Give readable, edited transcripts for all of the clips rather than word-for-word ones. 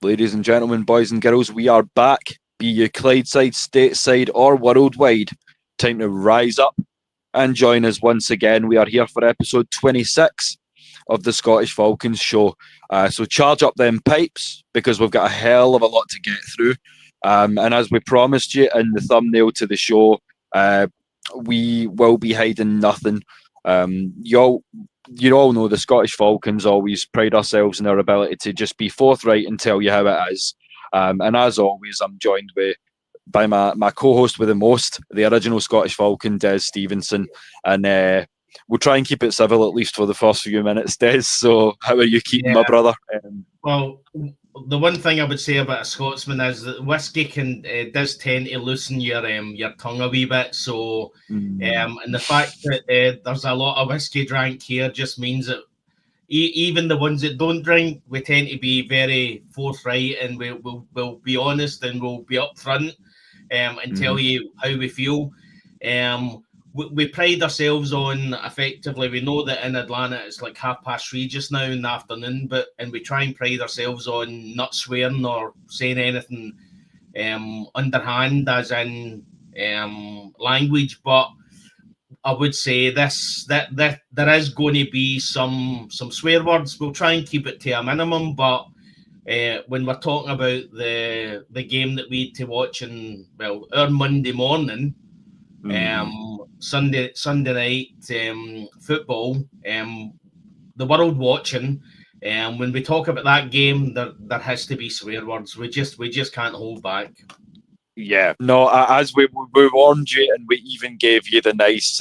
Ladies and gentlemen, boys and girls, we are back. Be you Clydeside, stateside, or worldwide. Time to rise up and join us once again. We are here for episode 26 of the Scottish Falcons show. So charge up them pipes because we've got a hell of a lot to get through. And as we promised you in the thumbnail to the show, we will be hiding nothing. You all know the Scottish Falcons always pride ourselves in our ability to just be forthright and tell you how it is. And as always, I'm joined by my co-host with the most, the original Scottish Falcon, Des Stevenson. And we'll try and keep it civil at least for the first few minutes, Des. So how are you keeping, my brother? Well, the one thing I would say about a Scotsman is that whiskey does tend to loosen your tongue a wee bit. So, and the fact that there's a lot of whiskey drank here just means that even the ones that don't drink, we tend to be very forthright, and we'll be honest, and we'll be upfront and tell you how we feel. We pride ourselves on, effectively, we know that in Atlanta it's like 3:30 just now in the afternoon, and we try and pride ourselves on not swearing or saying anything underhand, as in language. But I would say that there is going to be some swear words. We'll try and keep it to a minimum, but when we're talking about the game that we had to watch our Monday morning, Sunday night football, the world watching, when we talk about that game, there has to be swear words. We just can't hold back. Yeah, no, as we warned you, and we even gave you the nice,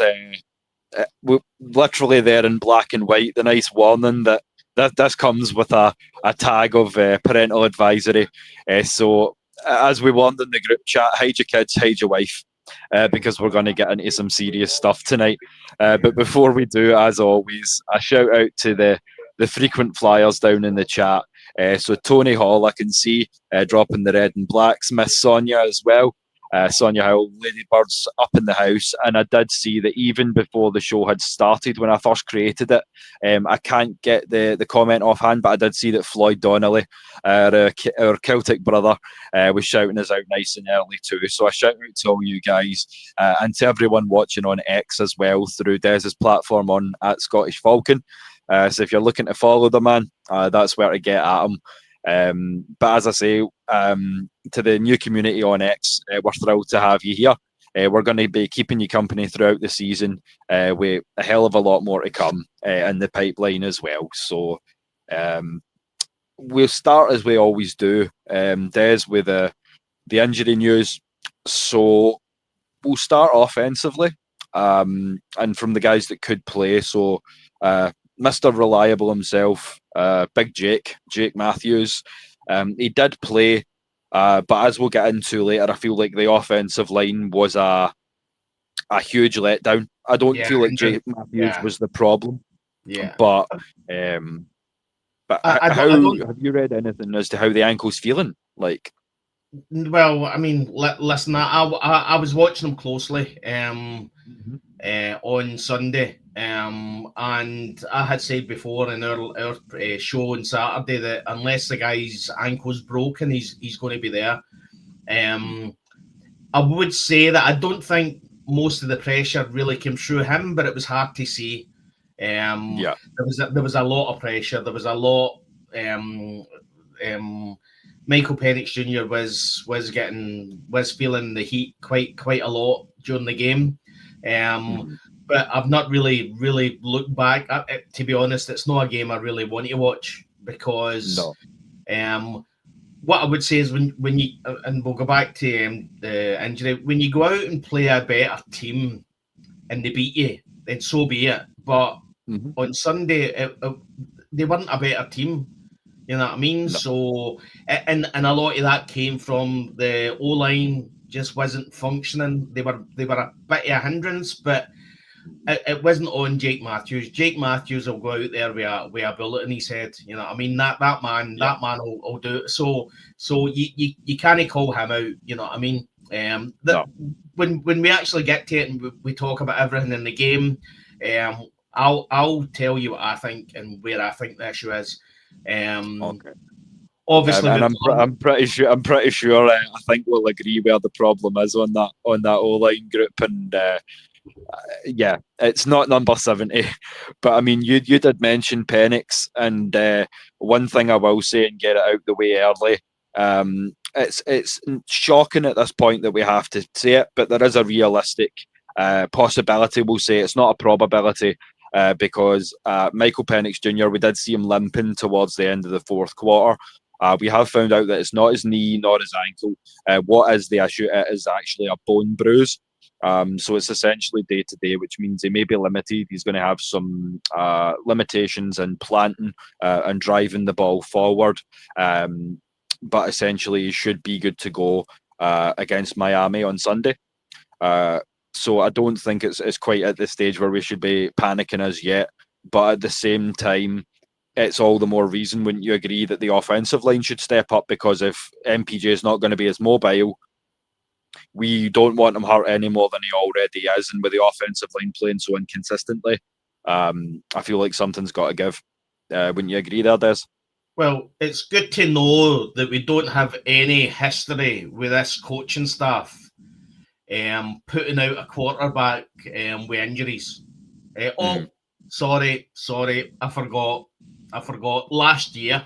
literally there in black and white, the nice warning that this comes with a tag of parental advisory. So as we warned in the group chat, hide your kids, hide your wife. Because we're going to get into some serious stuff tonight. But before we do, as always, a shout out to the frequent flyers down in the chat. So Tony Hall, I can see dropping the red and blacks. Miss Sonia as well. Sonia Howell, Ladybirds up in the house. And I did see that even before the show had started, when I first created it, I can't get the comment offhand, but I did see that Floyd Donnelly, our Celtic brother, was shouting us out nice and early too. So a shout out to all you guys and to everyone watching on X as well through Des's platform on @Scottish Falcon. So if you're looking to follow the man, that's where to get at him. But as I say, to the new community on X, we're thrilled to have you here. We're going to be keeping you company throughout the season with a hell of a lot more to come in the pipeline as well. So we'll start as we always do, Des, with the injury news. So we'll start offensively and from the guys that could play. So Mr. Reliable himself, Big Jake Matthews. He did play, but as we'll get into later, I feel like the offensive line was a huge letdown. I don't feel like Jake Matthews was the problem. Yeah. But have you read anything as to how the ankle's feeling? Like, well, I mean, listen, I was watching him closely on Sunday. And I had said before in our show on Saturday that unless the guy's ankle's broken, he's going to be there. I would say that I don't think most of the pressure really came through him, but it was hard to see. There was a lot of pressure. There was a lot. Michael Penix Jr. was feeling the heat quite a lot during the game. But I've not really looked back. To be honest, it's not a game I really want to watch because what I would say is when you, and we'll go back to the injury, when you go out and play a better team and they beat you, then so be it. But on Sunday, they weren't a better team. You know what I mean? No. So, and a lot of that came from the O-line just wasn't functioning. They were a bit of a hindrance, but it wasn't on Jake Matthews. Jake Matthews will go out there with a bullet in his head. You know what I mean? That man will do it. So you can't call him out. You know what I mean? When we actually get to it and we talk about everything in the game, I'll tell you what I think and where I think the issue is. Okay. Obviously, And we've got I'm pretty sure I think we'll agree where the problem is on that O line group. And yeah, it's not number 70. But I mean, you did mention Penix, and one thing I will say and get it out the way early. It's shocking at this point that we have to say it, but there is a realistic possibility. We'll say it's not a probability. Because Michael Penix Jr., we did see him limping towards the end of the fourth quarter. We have found out that it's not his knee nor his ankle. What is the issue? It is actually a bone bruise. So it's essentially day to day, which means he may be limited. He's going to have some limitations in planting and driving the ball forward. But essentially, he should be good to go against Miami on Sunday. So I don't think it's quite at the stage where we should be panicking as yet. But at the same time, it's all the more reason, wouldn't you agree, that the offensive line should step up? Because if MPJ is not going to be as mobile, we don't want him hurt any more than he already is. And with the offensive line playing so inconsistently, I feel like something's got to give. Wouldn't you agree there, Des? Well, it's good to know that we don't have any history with this coaching staff putting out a quarterback with injuries. Sorry, I forgot. Last year.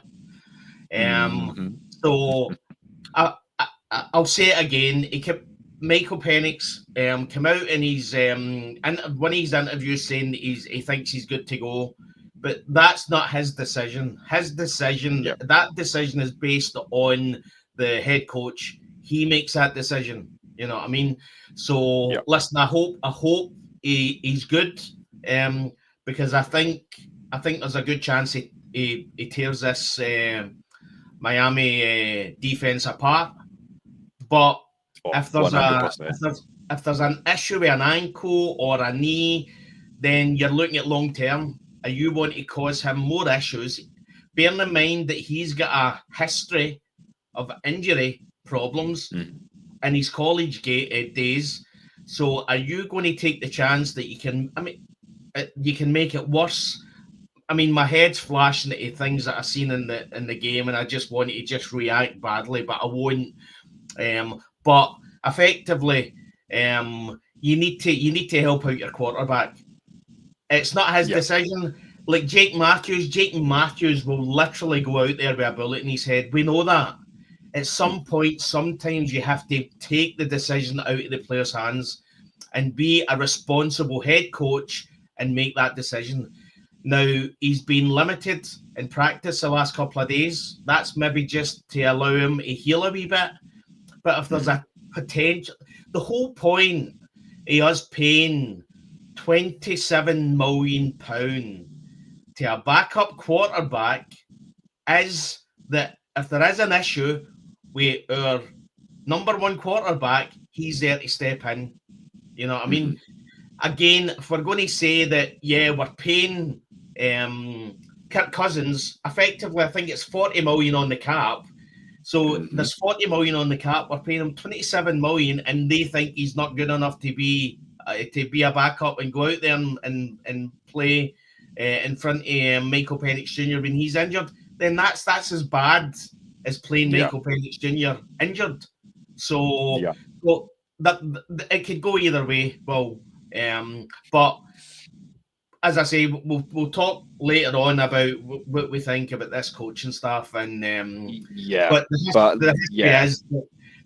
So I'll say it again. Michael Penix come out in his and one of his interviews saying he thinks he's good to go, but that's not his decision. That decision is based on the head coach. He makes that decision. You know what I mean? So listen, I hope he's good, because I think there's a good chance he tears this Miami defense apart. But if there's an issue with an ankle or a knee, then you're looking at long term. And you want to cause him more issues. Bearing in mind that he's got a history of injury problems in his college days. So are you going to take the chance that you can make it worse? I mean, my head's flashing at things that I've seen in the game, and I just want to just react badly, but I won't. But effectively, you need to help out your quarterback. It's not his decision. Like Jake Matthews will literally go out there with a bullet in his head. We know that. At some point, sometimes you have to take the decision out of the player's hands and be a responsible head coach and make that decision. Now, he's been limited in practice the last couple of days. That's maybe just to allow him to heal a wee bit. But if there's a potential, the whole point of us paying £27 million to a backup quarterback is that if there is an issue with our number one quarterback, he's there to step in. You know what I mean? Again, if we're going to say that, we're paying Kirk Cousins, effectively, I think it's 40 million on the cap. So there's 40 million on the cap. We're paying him 27 million, and they think he's not good enough to be a backup and go out there and play in front of Michael Penix Jr. when he's injured. Then that's as bad as playing Michael Penix Jr. injured. So, well, that it could go either way. Well, but as I say, we'll talk later on about what we think about this coaching staff, and but the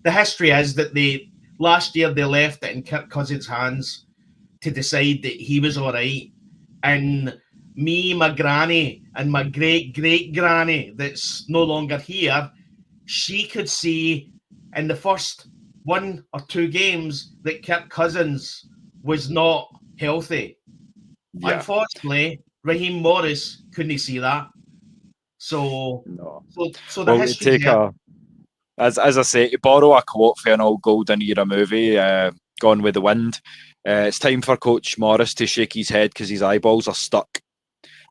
history is that they last year they left it in Kirk Cousins' hands to decide that he was all right, and me, my granny, and my great granny that's no longer here, she could see in the first 1 or 2 games that Kirk Cousins was not healthy. Unfortunately, Raheem Morris couldn't see that. So the history there. As I say, to borrow a quote for an old Golden Era movie, Gone with the Wind, it's time for Coach Morris to shake his head because his eyeballs are stuck.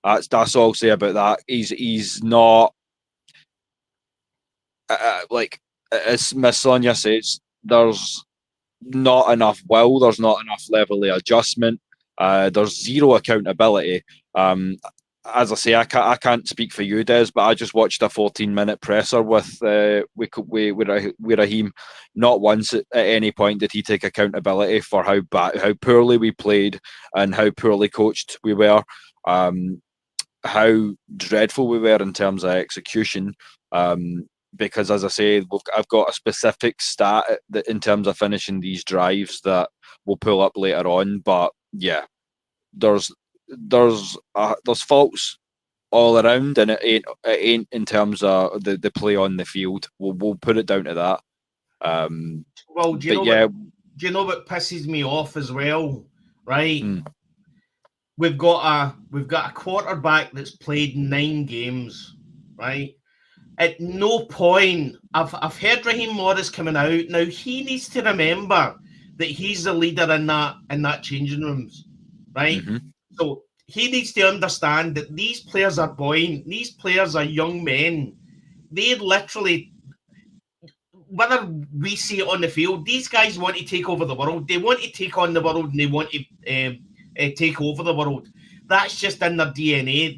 That's all I'll say about that. He's not like as Miss Sonia says. There's not enough will. There's not enough level of adjustment. There's zero accountability. as I say, I can't speak for you, Des, but I just watched a 14-minute presser with Raheem. Not once at any point did he take accountability for how poorly we played, and how poorly coached we were, how dreadful we were in terms of execution. Because, as I say, I've got a specific stat that in terms of finishing these drives that we'll pull up later on. But yeah, there's faults all around, and it ain't in terms of the play on the field. We'll put it down to that. Well, do you know what pisses me off as well? Right, we've got a quarterback that's played 9 games. Right, at no point I've heard Raheem Morris coming out. Now he needs to remember that he's the leader in that changing rooms. Right, so he needs to understand that these players are buoyant. These players are young men. They literally, whether we see it on the field, these guys want to take over the world. They want to take on the world, and they want to take over the world. That's just in their DNA.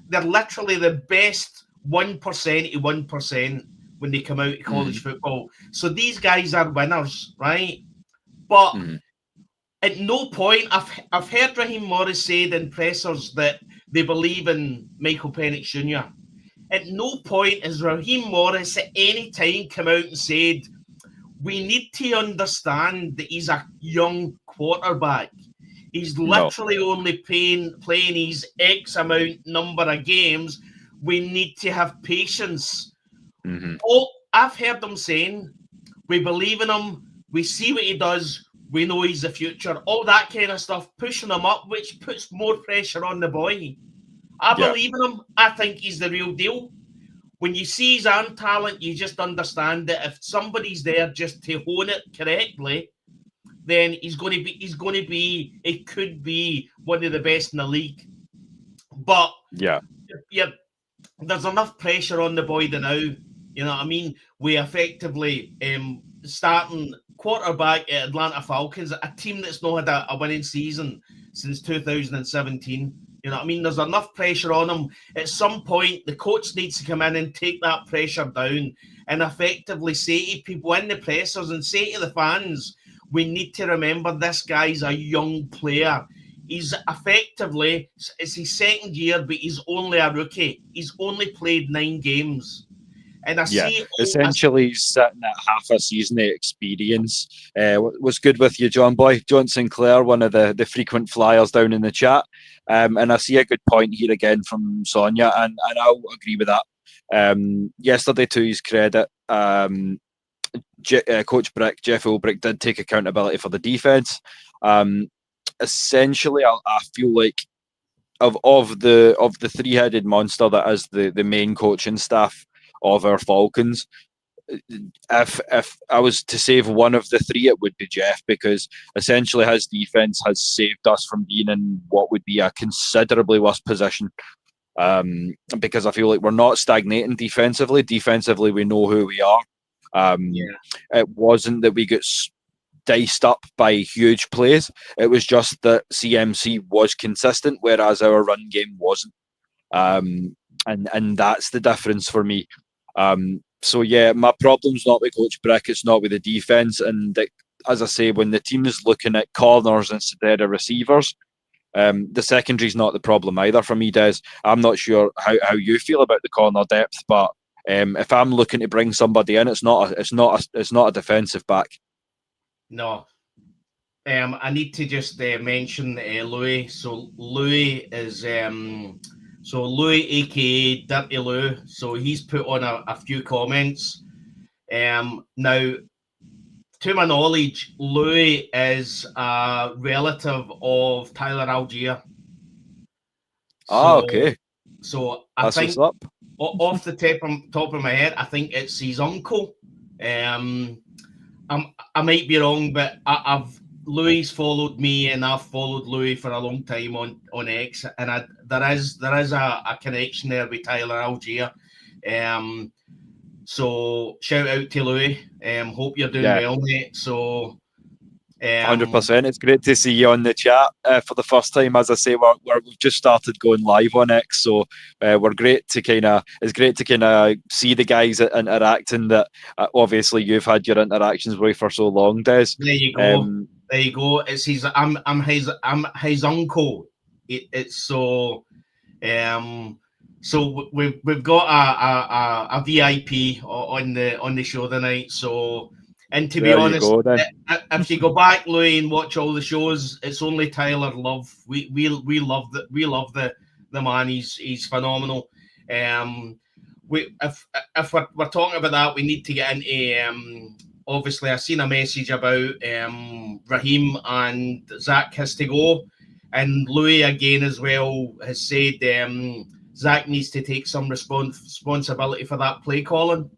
They're literally the best 1% of 1% when they come out of college football. So these guys are winners, right? But at no point, I've heard Raheem Morris say in pressers that they believe in Michael Penix Jr. At no point has Raheem Morris at any time come out and said, we need to understand that he's a young quarterback. He's literally only playing his X amount number of games. We need to have patience. Oh, I've heard them saying, we believe in him. We see what he does. We know he's the future. All that kind of stuff, pushing him up, which puts more pressure on the boy. I believe in him. I think he's the real deal. When you see his arm talent, you just understand that if somebody's there just to hone it correctly, then it could be one of the best in the league. But there's enough pressure on the boy now. You know what I mean? We effectively starting quarterback at Atlanta Falcons, a team that's not had a winning season since 2017. You know what I mean? There's enough pressure on him. At some point, the coach needs to come in and take that pressure down and effectively say to people in the pressers and say to the fans, we need to remember this guy's a young player. He's effectively, it's his second year, but he's only a rookie. He's only played 9 games. And essentially he's sitting at half a season of experience. What's good with you, John Boy? John Sinclair, one of the frequent flyers down in the chat. And I see a good point here again from Sonia, and I'll agree with that. Yesterday, to his credit, Coach Brick, Jeff Ulbrich, did take accountability for the defense. Essentially, I feel like of the three-headed monster that is the main coaching staff of our Falcons, if I was to save one of the three, it would be Jeff, because essentially his defense has saved us from being in what would be a considerably worse position. Because I feel like we're not stagnating defensively. Defensively, we know who we are. It wasn't that we got diced up by huge plays. It was just that CMC was consistent, whereas our run game wasn't. And that's the difference for me. So yeah, my problem's not with Coach Brick, it's not with the defense. And as I say, when the team is looking at corners instead of receivers, the secondary's not the problem either for me, Des. I'm not sure how you feel about the corner depth, but if I'm looking to bring somebody in, it's not a defensive back. No. I need to just mention Louis. So Louis is Louis, aka Dirty Lou. So he's put on a few comments. Now, to my knowledge, Louis is a relative of Tyler Algier. Okay. So I think off the top of my head, I think it's his uncle. I might be wrong, but Louis followed me, and I've followed Louis for a long time on X, and there is a connection there with Tyler Algier. So shout out to Louis. Hope you're doing well, mate. So Um, 100%. It's great to see you on the chat for the first time. As I say, we've just started going live on X, so we're great to it's great to kind of see the guys interacting that obviously you've had your interactions with for so long, Des. there you go. There you go. It's his. I'm his uncle. It's so. So we've got a VIP on the show tonight. So, and to be honest, if you go back, Louis, and watch all the shows, it's only Tyler Love. We love the man. He's phenomenal. If we're talking about that, we need to get into obviously. I've seen a message about Raheem and Zach has to go, and Louis again as well has said Zach needs to take some responsibility for that play calling.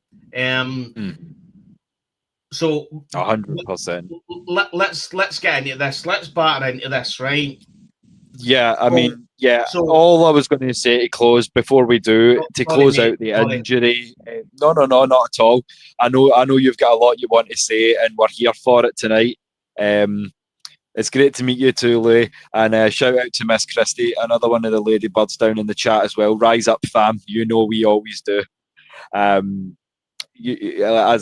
So 100%. Let's get into this. Let's batter into this, right? Yeah, I mean, yeah. So, all I was going to say to close before we do close out the injury. No, not at all. I know you've got a lot you want to say, and we're here for it tonight. It's great to meet you too, Louis, and shout out to Miss Christie, another one of the ladybirds down in the chat as well. Rise up, fam! You know we always do. As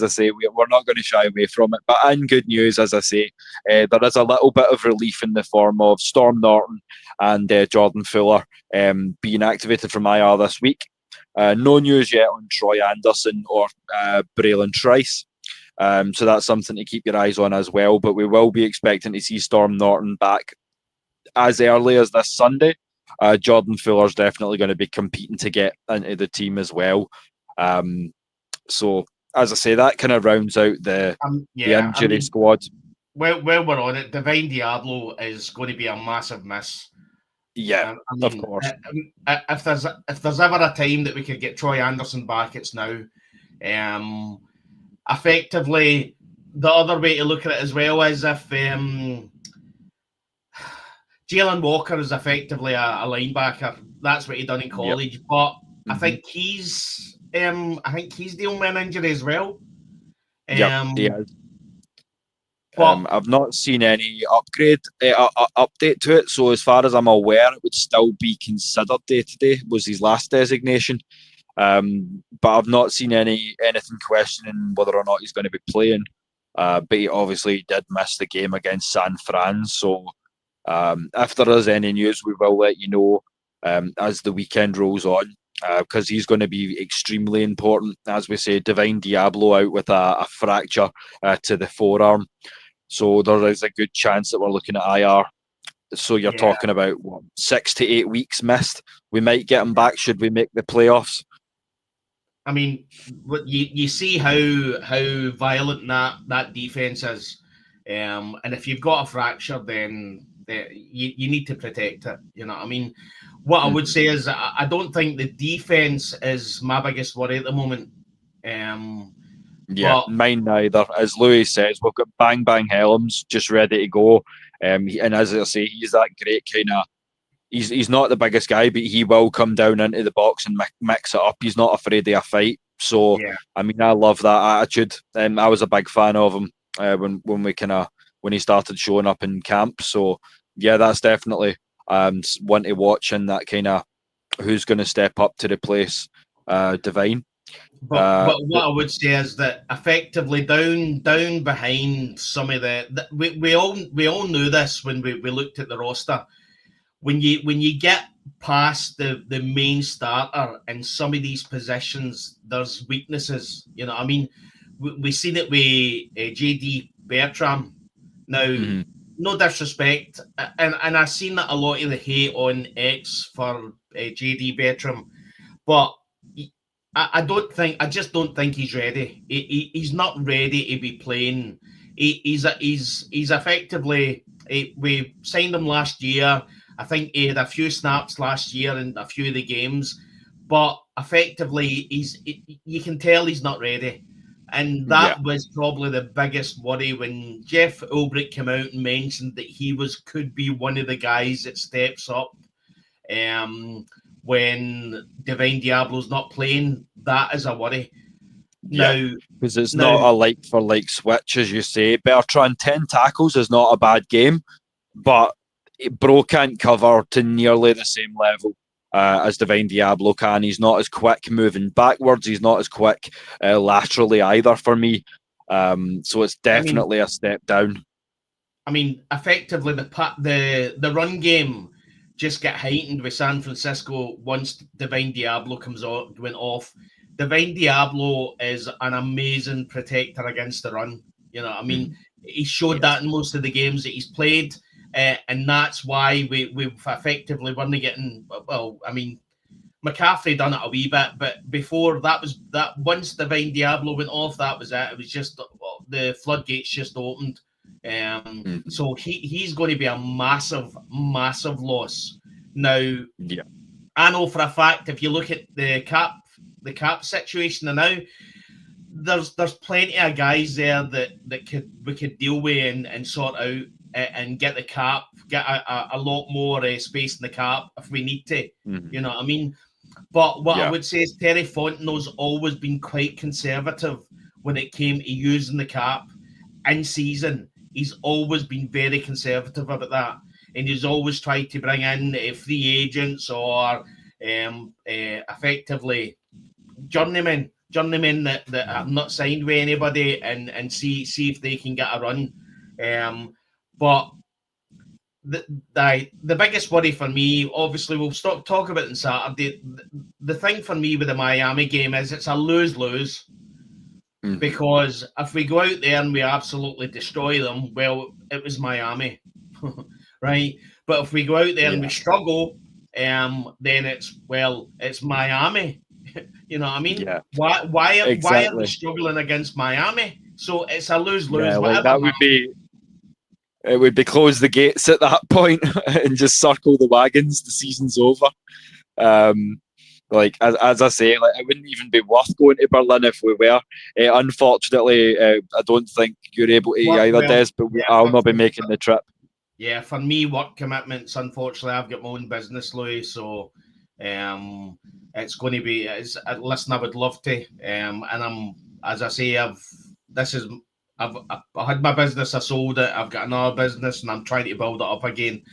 I say, we're not going to shy away from it. But in good news, as I say, there is a little bit of relief in the form of Storm Norton and Jordan Fuller being activated from IR this week. No news yet on Troy Anderson or Braylon Trice. So that's something to keep your eyes on as well. But we will be expecting to see Storm Norton back as early as this Sunday. Jordan Fuller's definitely going to be competing to get into the team as well. So, as I say, that kind of rounds out the injury squad. Where we're on it, Divine Deablo is going to be a massive miss. Yeah, of course. If there's ever a time that we could get Troy Anderson back, it's now. Effectively, the other way to look at it as well is if Jalen Walker is effectively a linebacker. That's what he done in college, but I think he's dealing with an injury as well. He is. I've not seen any update to it. So as far as I'm aware, it would still be considered day-to-day, was his last designation. But I've not seen anything questioning whether or not he's going to be playing. But he obviously did miss the game against San Fran. So if there is any news, we will let you know as the weekend rolls on. Because he's going to be extremely important. As we say, Divine Deablo out with a fracture to the forearm. So there is a good chance that we're looking at IR. So you're talking about 6 to 8 weeks missed. We might get him back should we make the playoffs. I mean, you see how violent that defense is. And if you've got a fracture, then you need to protect it. You know what I mean? What I would say is I don't think the defense is my biggest worry at the moment. Mine neither. As Louis says, we've got Bang Bang Helms just ready to go. And as I say, he's that great kind of... He's not the biggest guy, but he will come down into the box and mix it up. He's not afraid of a fight. So, I mean, I love that attitude. I was a big fan of him when he started showing up in camp. So, yeah, that's definitely... one to watch in that kind of who's going to step up to replace Divine. But what I would say is that effectively down behind some of we all knew this when we looked at the roster. When you get past the main starter in some of these positions, there's weaknesses. You know, I mean, we seen it with JD Bertram. Now, no disrespect, and I've seen that a lot of the hate on X for JD Bertram, but I just don't think he's ready. He's not ready to be playing. He's effectively. We signed him last year. I think he had a few snaps last year in a few of the games, but effectively you can tell he's not ready. And that was probably the biggest worry when Jeff Ulbrich came out and mentioned that he could be one of the guys that steps up when Divine Deablo's not playing. That is a worry. Now, because it's not a like for like switch, as you say. Bertrand, 10 tackles is not a bad game, but Bro can't cover to nearly the same level as Divine Deablo can. He's not as quick moving backwards. He's not as quick laterally either for me. So it's definitely a step down. I mean, effectively, the run game just got heightened with San Francisco once Divine Deablo went off. Divine Deablo is an amazing protector against the run. You know, I mean, he showed that in most of the games that he's played, and that's why we've effectively weren't getting. Well, I mean, McCaffrey done it a wee bit, but before that was that. Once Divine Deablo went off, that was it. It was just the floodgates just opened. So he's going to be a massive loss. Now, I know for a fact if you look at the cap situation now, there's plenty of guys there that we could deal with and sort out and get the cap, get a lot more space in the cap if we need to. You know what I mean? But what I would say is Terry Fontenot's always been quite conservative when it came to using the cap in season. He's always been very conservative about that. And he's always tried to bring in free agents or effectively journeymen that have not signed with anybody and see if they can get a run. But the biggest worry for me, obviously, we'll talk about it on Saturday. The thing for me with the Miami game is it's a lose-lose. Because if we go out there and we absolutely destroy them, well, it was Miami, right? But if we go out there and we struggle, then it's Miami. You know what I mean? Yeah. Why are we struggling against Miami? So it's a lose-lose. Yeah, like that would be. It would be close the gates at that point and just circle the wagons. The season's over. Like as I say, like it wouldn't even be worth going to Berlin if we were. Unfortunately, I don't think you're able to either, Des. But I'll not be making the trip. Yeah, for me, work commitments. Unfortunately, I've got my own business, Louis. So, it's going to be. Listen, I would love to. And I'm, as I say, I've had my business. I sold it. I've got another business, and I'm trying to build it up again.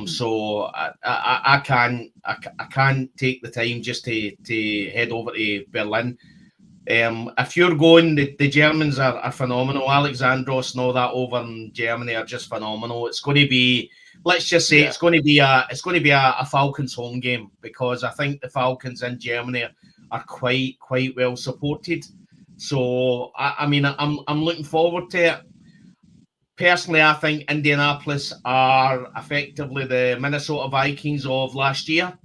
So I can't take the time just to head over to Berlin. If you're going, the Germans are phenomenal. Alexandros and all that over in Germany are just phenomenal. It's going to be, let's just say, it's going to be a Falcons home game, because I think the Falcons in Germany are quite well supported. So I mean, I'm looking forward to it. Personally, I think Indianapolis are effectively the Minnesota Vikings of last year.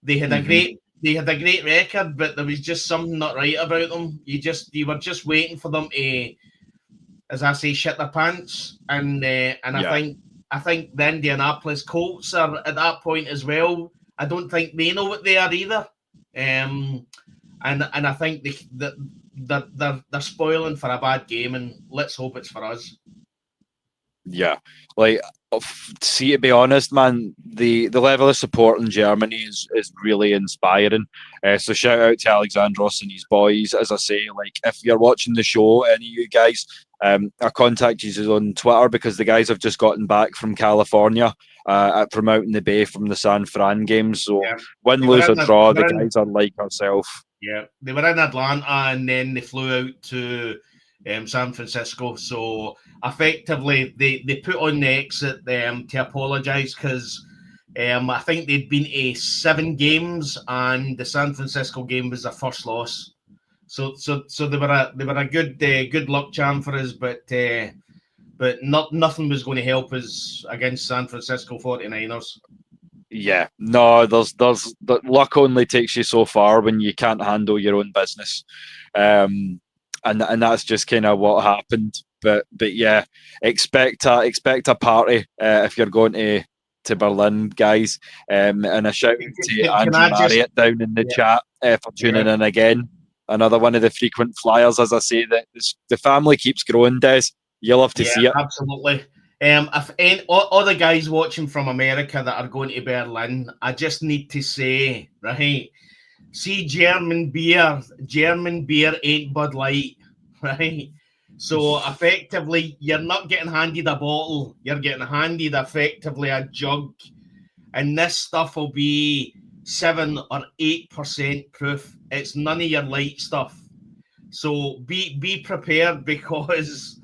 They had a great record, but there was just something not right about them. You were just waiting for them to, as I say, shit their pants. And I think the Indianapolis Colts are at that point as well. I don't think they know what they are either. And I think they're spoiling for a bad game, and let's hope it's for us. Yeah, like, see, to be honest, man, the level of support in Germany is really inspiring. So shout out to Alexandros and his boys. As I say, like, if you're watching the show, any of you guys, I contact you on Twitter, because the guys have just gotten back from California from out in the Bay from the San Fran game. So win, lose or draw, the guys are like ourselves. Yeah, they were in Atlanta and then they flew out to San Francisco. So effectively, they put on the exit to apologise, because I think they'd been to 7 games and the San Francisco game was their first loss. So they were a good luck charm for us, but nothing was going to help us against San Francisco 49ers. Yeah, no, there's luck only takes you so far when you can't handle your own business. And that's just kind of what happened. But yeah, expect a party if you're going to Berlin, guys. And a shout out to Andrew Marriott down in the chat for tuning in again. Another one of the frequent flyers. As I say, that the family keeps growing, Des. You'll have to see it. Absolutely. If all the guys watching from America that are going to Berlin, I just need to say, right, See, German beer ain't Bud Light, right? So effectively, you're not getting handed a bottle, you're getting handed effectively a jug, and this stuff will be 7 or 8% proof. It's none of your light stuff. So be prepared, because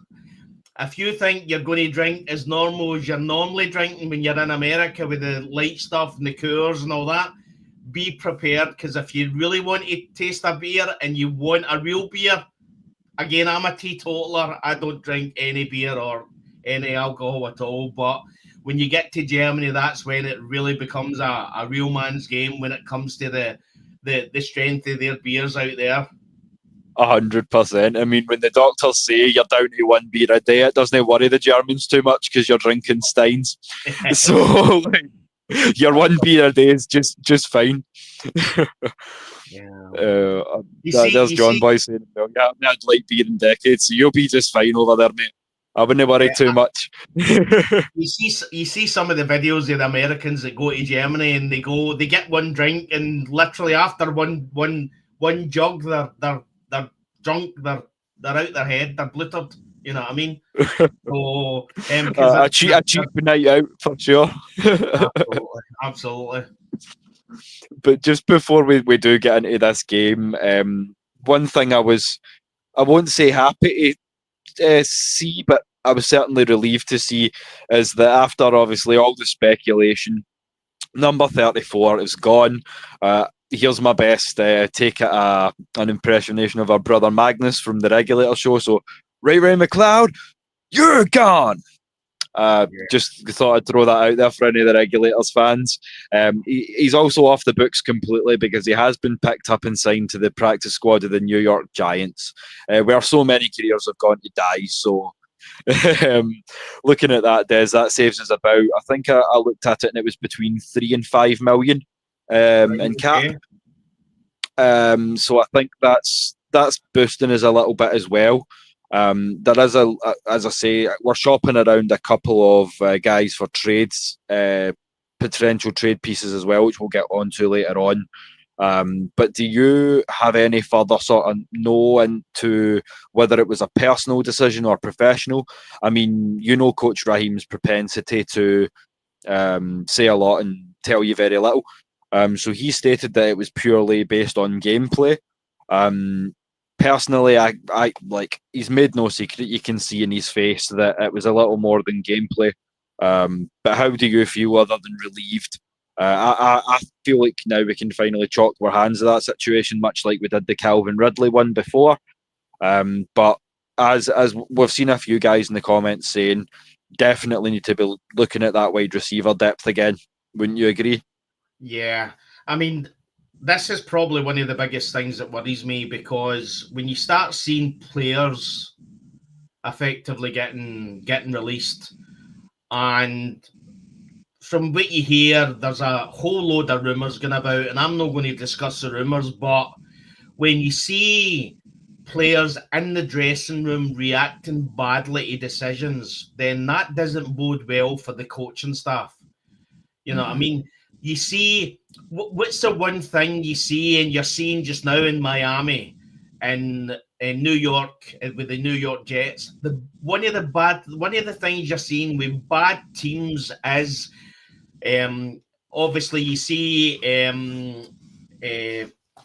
if you think you're going to drink as normal as you're normally drinking when you're in America with the light stuff and the Coors and all that, be prepared, because if you really want to taste a beer and you want a real beer, again, I'm a teetotaler. I don't drink any beer or any alcohol at all. But when you get to Germany, that's when it really becomes a real man's game when it comes to the strength of their beers out there. 100%. I mean, when the doctors say you're down to 1 beer a day, it doesn't worry the Germans too much because you're drinking Steins. So like, your 1 beer a day is just fine. Yeah. There's John Boy saying, well, yeah, I've had light beer in decades, so you'll be just fine over there, mate. I wouldn't worry too much. You see some of the videos of the Americans that go to Germany and they get 1 drink, and literally after one jug they're drunk, they're out their head, they're bluttered. You know what I mean? So a cheap night out for sure. Absolutely. But just before we do get into this game, one thing I won't say happy to see, but I was certainly relieved to see, is that after obviously all the speculation, number 34 is gone. Here's my best take at an impersonation of our brother Magnus from the Regulator show. So, Ray McLeod, you're gone. Just thought I'd throw that out there for any of the Regulators fans. He's also off the books completely because he has been picked up and signed to the practice squad of the New York Giants, where so many careers have gone to die. So looking at that, Des, that saves us about, I think I looked at it and it was between 3 and 5 million in cap. So I think that's boosting us a little bit as well. There is as I say, we're shopping around a couple of guys for trades, potential trade pieces as well, which we'll get onto later on. But do you have any further sort of know into whether it was a personal decision or professional? I mean, Coach Raheem's propensity to say a lot and tell you very little. So he stated that it was purely based on gameplay. Personally, I like, he's made no secret. You can see in his face that it was a little more than gameplay. But how do you feel other than relieved? I feel like now we can finally chalk our hands of that situation, much like we did the Calvin Ridley one before. But as we've seen a few guys in the comments saying, definitely need to be looking at that wide receiver depth again. Wouldn't you agree? Yeah, I mean, this is probably one of the biggest things that worries me, because when you start seeing players effectively getting released, and from what you hear, there's a whole load of rumours going about, and I'm not going to discuss the rumours, but when you see players in the dressing room reacting badly to decisions, then that doesn't bode well for the coaching staff. You know what I mean? You see, what's the one thing you see, and you're seeing just now in Miami and in New York with the New York Jets? One of the things you're seeing with bad teams is, obviously you see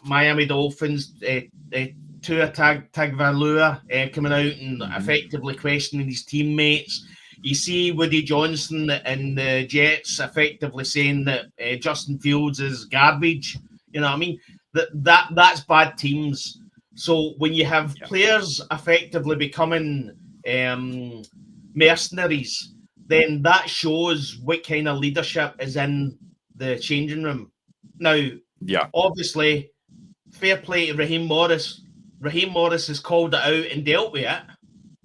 Miami Dolphins, Tua Tagovailoa coming out and effectively questioning his teammates. You see Woody Johnson and the Jets effectively saying that Justin Fields is garbage. You know what I mean? That's bad teams. So when you have players effectively becoming mercenaries, then that shows what kind of leadership is in the changing room. Now, obviously, fair play to Raheem Morris. Raheem Morris has called it out and dealt with it.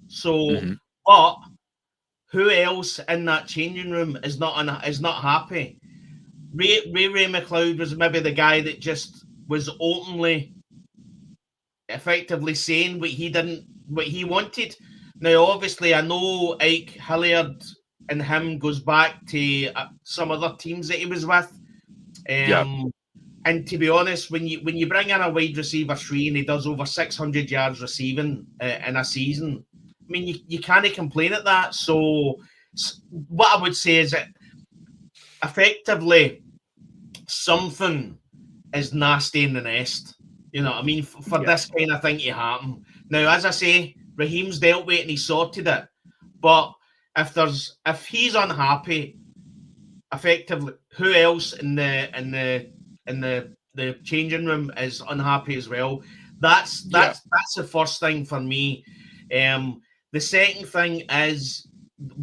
So, but who else in that changing room is not happy? Ray McLeod was maybe the guy that just was openly, effectively saying what he wanted. Now, obviously, I know Ike Hilliard and him goes back to some other teams that he was with. And And to be honest, when you bring in a wide receiver 3 and he does over 600 yards receiving in a season, I mean, you can't complain at that. So what I would say is that effectively something is nasty in the nest. You know what I mean? For this kind of thing to happen. Now, as I say, Raheem's dealt with it and he sorted it. But if he's unhappy, effectively, who else in the changing room is unhappy as well? That's the first thing for me. The second thing is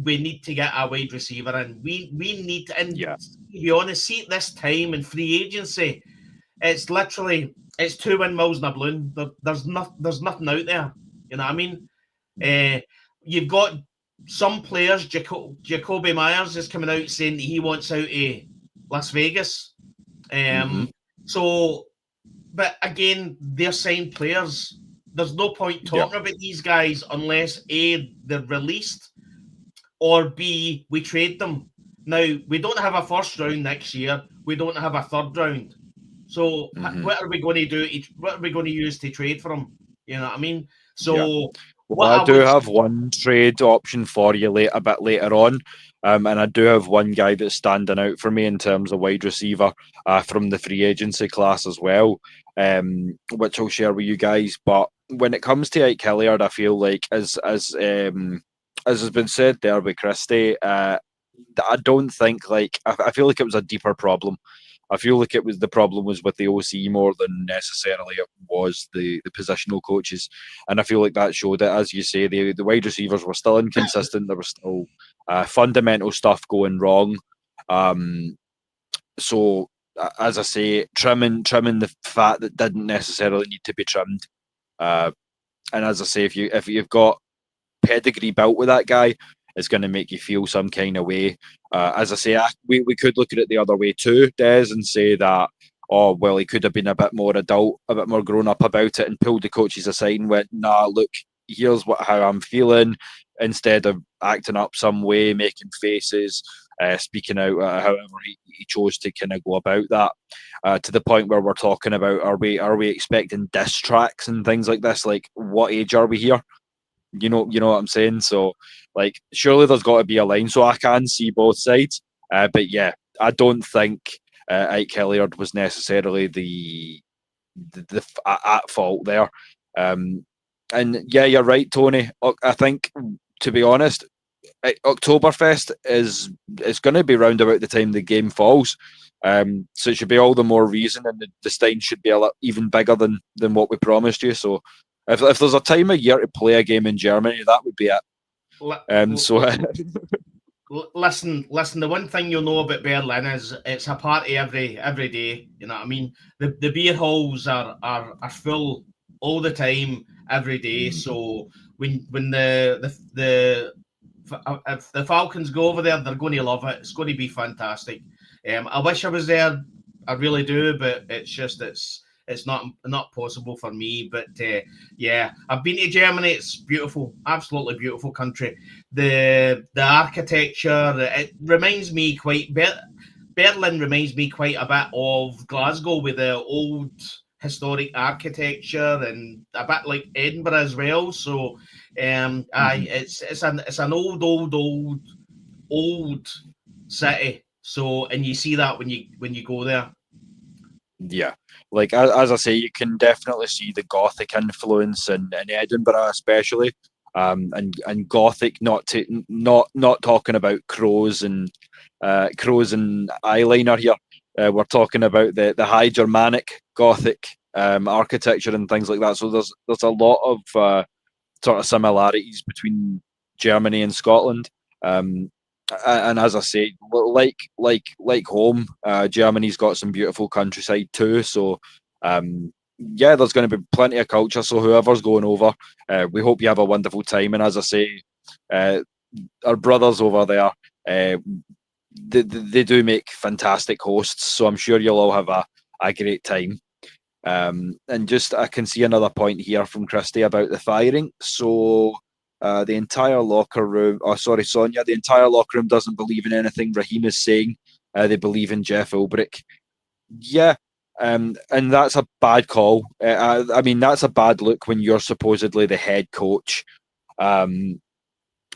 we need to get a wide receiver, and we need to. And to be honest, see at this time in free agency, it's 2 windmills in a balloon. There's nothing out there. You know what I mean? You've got some players. Jacoby Myers is coming out saying that he wants out of Las Vegas. So, but again, they're signed players. There's no point talking about these guys unless A, they're released, or B, we trade them. Now, we don't have a first round next year. We don't have a third round. So what are we going to do? What are we going to use to trade for them? You know what I mean? So well, I do have one trade option for you a bit later on. And I do have one guy that's standing out for me in terms of wide receiver from the free agency class as well, which I'll share with you guys. But when it comes to Ike Hilliard, I feel like, as has been said there with Christie, I don't think I feel like it was a deeper problem. I feel like the problem was with the OC more than necessarily it was the positional coaches. And I feel like that showed it. As you say, the wide receivers were still inconsistent. There was still fundamental stuff going wrong. So, as I say, trimming the fat that didn't necessarily need to be trimmed. And as I say, if you've got pedigree built with that guy, it's going to make you feel some kind of way. As I say, we could look at it the other way too, Des, and say that, oh, well, he could have been a bit more adult, a bit more grown up about it, and pulled the coaches aside and went, nah, look, here's how I'm feeling, instead of acting up some way, making faces, speaking out, however he chose to kind of go about that, to the point where we're talking about, are we expecting diss tracks and things like this? Like, what age are we here? You know what I'm saying? So, like, surely there's got to be a line. So I can see both sides. But yeah, I don't think Ike Hilliard was necessarily the at fault there. And yeah, you're right, Tony. I think, to be honest, Oktoberfest is going to be round about the time the game falls. So it should be all the more reason, and the Stein should be a lot even bigger than what we promised you. So if there's a time of year to play a game in Germany, that would be it. Listen. The one thing you'll know about Berlin is it's a party every day. You know what I mean? The beer halls are full all the time, every day. So when if the Falcons go over there, they're going to love it. It's going to be fantastic. I wish I was there. I really do, but it's not possible for me. But yeah, I've been to Germany. It's beautiful, absolutely beautiful country. The architecture, it reminds me Berlin reminds me quite a bit of Glasgow, with the old historic architecture, and a bit like Edinburgh as well. So it's an old city. So, and you see that when you go there. Yeah, like as I say, you can definitely see the Gothic influence in Edinburgh, especially, and Gothic. Not talking about crows and eyeliner here. We're talking about the High Germanic Gothic architecture and things like that. So there's a lot of sort of similarities between Germany and Scotland. And as I say, like home, Germany's got some beautiful countryside too. So yeah, there's going to be plenty of culture. So whoever's going over, we hope you have a wonderful time. And as I say, our brothers over there, they do make fantastic hosts. So I'm sure you'll all have a great time. And just, I can see another point here from Christie about the firing. So the entire locker room, Sonia, the entire locker room doesn't believe in anything Raheem is saying. They believe in Jeff Ulbrich. Yeah, And that's a bad call. I mean, that's a bad look when you're supposedly the head coach. And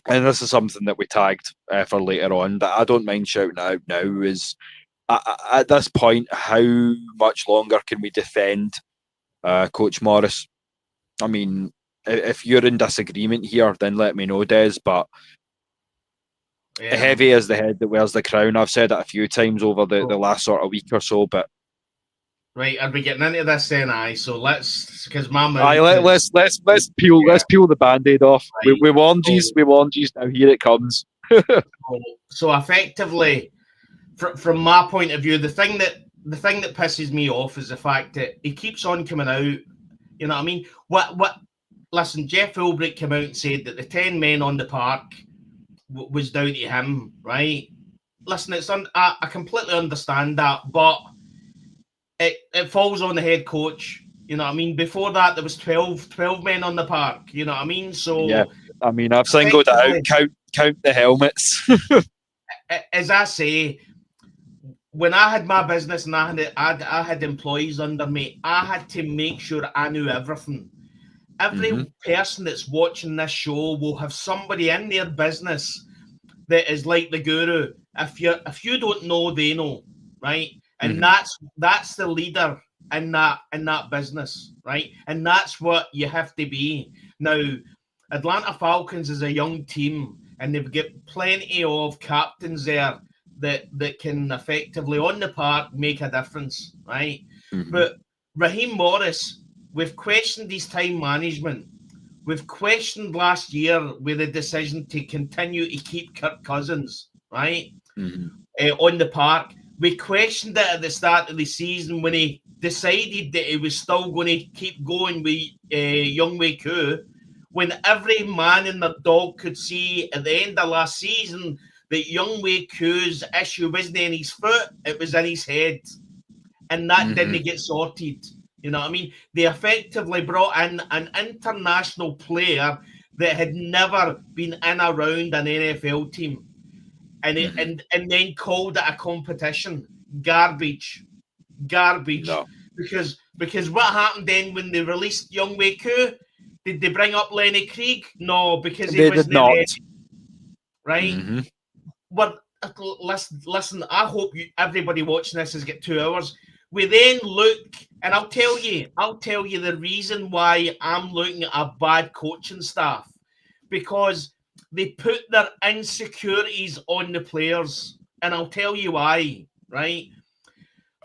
this is something that we tagged for later on that I don't mind shouting out now is at this point, how much longer can we defend Coach Morris? I mean, if you're in disagreement here, then let me know, Des, but heavy is the head that wears the crown. I've said it a few times over the last sort of week or so, but right, are we getting into this then? So let's, because my mouth let's peel the band-aid off. Right. We warned you, now here it comes. So effectively, from my point of view, the thing that pisses me off is the fact that he keeps on coming out. You know what I mean? Listen, Jeff Ulbrich came out and said that the 10 men on the park was down to him, right? Listen, I completely understand that, but it falls on the head coach. You know what I mean? Before that, there was 12 men on the park. You know what I mean? So yeah, I mean, I've singled it out. Count the helmets. As I say, when I had my business and I had employees under me, I had to make sure I knew everything. Every person that's watching this show will have somebody in their business that is like the guru. If you don't know, they know, right? And that's the leader in that business, right? And that's what you have to be. Now, Atlanta Falcons is a young team, and they've got plenty of captains there that can effectively on the park make a difference, right? But Raheem Morris, we've questioned his time management. We've questioned last year with the decision to continue to keep Kirk Cousins, right? On the park. We questioned it at the start of the season when he decided that he was still going to keep going with Younghoe Koo, when every man and their dog could see at the end of last season that Younghoe Koo's issue wasn't in his foot, it was in his head. And that didn't get sorted. You know what I mean? They effectively brought in an international player that had never been in around an NFL team. And then called it a competition. Garbage. No. Because what happened then when they released Younghoe Koo? Did they bring up Lenny Krieg? No, because he was not ready. Right? But listen, I hope everybody watching this has got 2 hours. We then look, and I'll tell you the reason why I'm looking at a bad coaching staff, because they put their insecurities on the players, and I'll tell you why, right?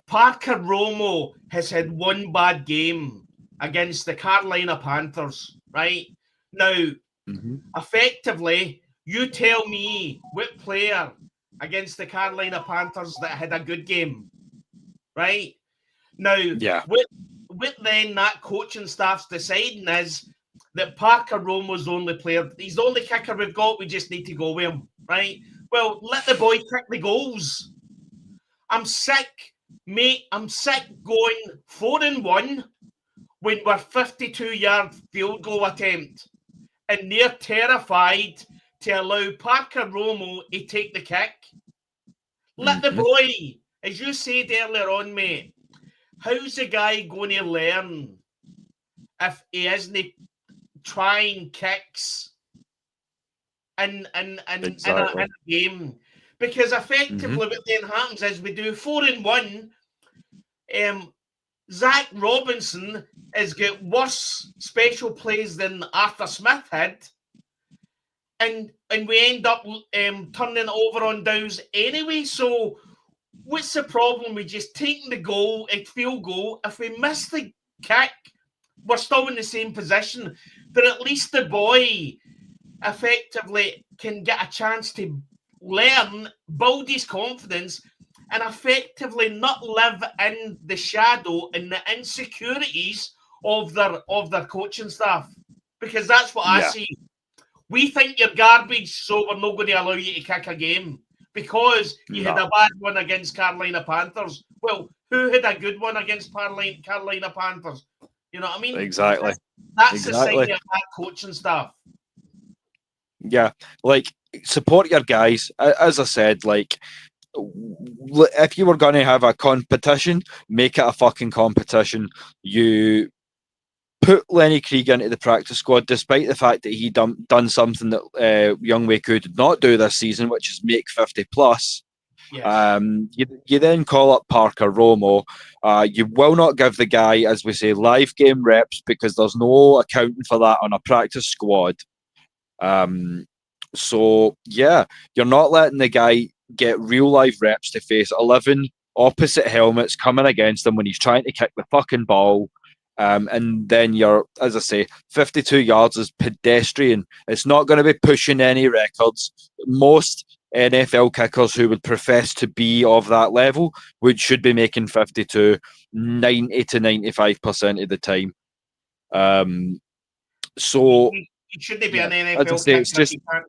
Parker Romo has had one bad game against the Carolina Panthers, right? Now, effectively, you tell me what player against the Carolina Panthers that had a good game, right? Now, what then that coaching staff's deciding is that Parker Romo's the only player. He's the only kicker we've got. We just need to go with him, right? Well, let the boy kick the goals. I'm sick, mate. I'm sick going 4-1 when we're 52-yard field goal attempt, and they're terrified to allow Parker Romo to take the kick. Let the boy, as you said earlier on, mate, how's the guy going to learn if he isn't trying kicks in a game? Because effectively what then happens is we do 4-1. Zach Robinson has got worse special plays than Arthur Smith had. And we end up turning it over on downs anyway. So what's the problem with just taking the goal, a field goal? If we miss the kick, we're still in the same position. But at least the boy effectively can get a chance to learn, build his confidence, and effectively not live in the shadow and the insecurities of their coaching staff. Because that's what I see. We think you're garbage, so we're not going to allow you to kick a game because you had a bad one against Carolina Panthers. Well, who had a good one against Carolina Panthers? You know what I mean? Exactly. That's the sign of that coaching staff. Yeah, like, support your guys. As I said, like, if you were going to have a competition, make it a fucking competition. You put Lenny Krieg into the practice squad, despite the fact that he done something that Youngway could not do this season, which is make 50 plus. Yes. You then call up Parker Romo. You will not give the guy, as we say, live game reps because there's no accounting for that on a practice squad. So yeah, you're not letting the guy get real life reps to face 11 opposite helmets coming against him when he's trying to kick the fucking ball. And then you're, as I say, 52 yards is pedestrian. It's not going to be pushing any records. Most NFL kickers who would profess to be of that level should be making 52 90 to 95% of the time. So you shouldn't be an NFL say, kicker.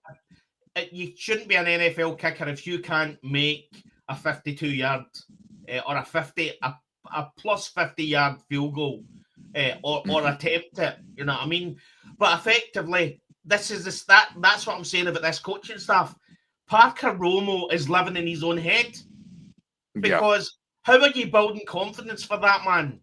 You shouldn't be an NFL kicker if you can't make a 52-yard or a plus 50-yard field goal or attempt it. You know what I mean? But effectively, that's what I'm saying about this coaching staff. Parker Romo is living in his own head because how are you building confidence for that man?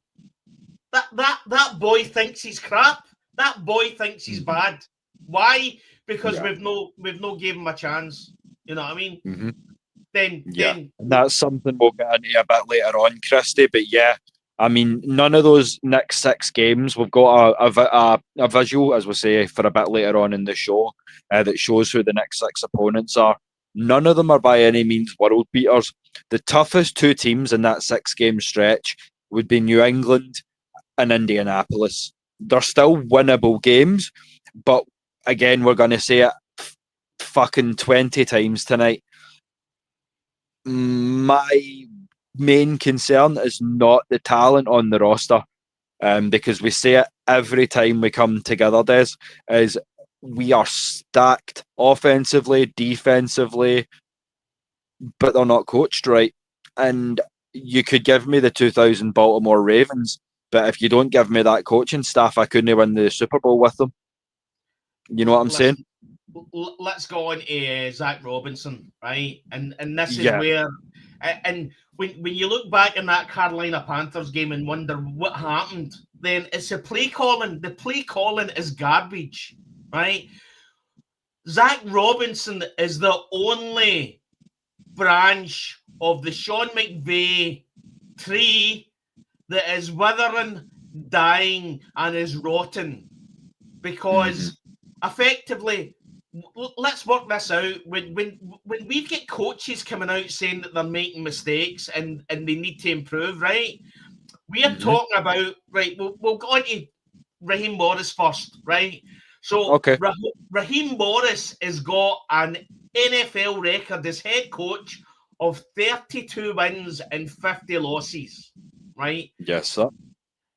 That boy thinks he's crap. That boy thinks he's bad. Why? Because we've no gave him a chance. You know what I mean? Mm-hmm. Then that's something we'll get into a bit later on, Christy. But yeah, I mean, none of those next 6 games, we've got a visual, as we say, for a bit later on in the show that shows who the next 6 opponents are. None of them are by any means world beaters. The toughest 2 teams in that 6-game stretch would be New England and Indianapolis. They're still winnable games, but again, we're going to say it fucking 20 times tonight. My main concern is not the talent on the roster, because we say it every time we come together, Des, is we are stacked offensively, defensively, but they're not coached right. And you could give me the 2000 Baltimore Ravens, but if you don't give me that coaching staff, I couldn't win the Super Bowl with them. You know what I'm saying? Let's go on to Zach Robinson, right? And this is where, and when you look back in that Carolina Panthers game and wonder what happened, then it's the play calling. The play calling is garbage, right? Zach Robinson is the only branch of the Sean McVay tree that is withering, dying, and is rotten. Because effectively, let's work this out. When we get coaches coming out saying that they're making mistakes and they need to improve, right? We are talking about, right, we'll go on to Raheem Morris first, right? So Raheem Morris has got an NFL record as head coach of 32 wins and 50 losses, right? Yes, sir.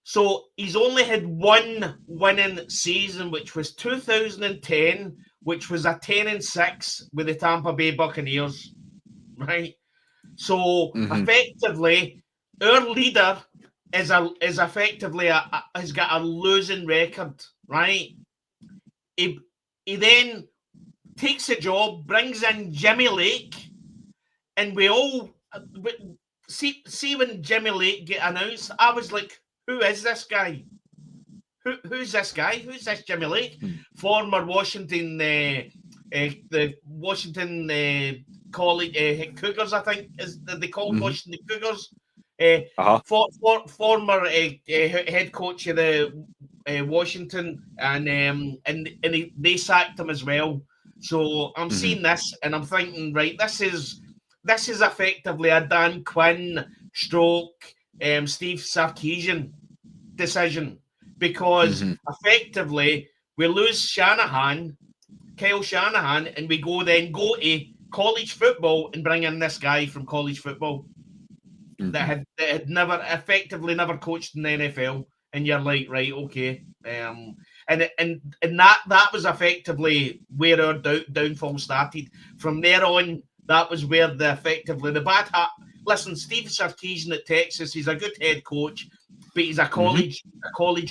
So he's only had one winning season, which was 2010, which was a 10-6 with the Tampa Bay Buccaneers, right? So effectively, our leader is effectively has got a losing record, right? He then takes a job, brings in Jimmy Lake, and we all see when Jimmy Lake get announced, I was like, who is this guy? Who's this guy? Who's this Jimmy Lake? Former Washington, the Washington College Cougars, I think they call Washington Cougars. Former head coach of the Washington, and they sacked him as well. So I'm seeing this, and I'm thinking, right, this is effectively a Dan Quinn stroke Steve Sarkisian decision, because effectively we lose Kyle Shanahan, and we go to college football and bring in this guy from college football that had never coached in the NFL, and you're like, right, okay, and that was effectively where our downfall started. From there on, that was where the bad hat. Listen, Steve Sarkisian at Texas, he's a good head coach, but he's a college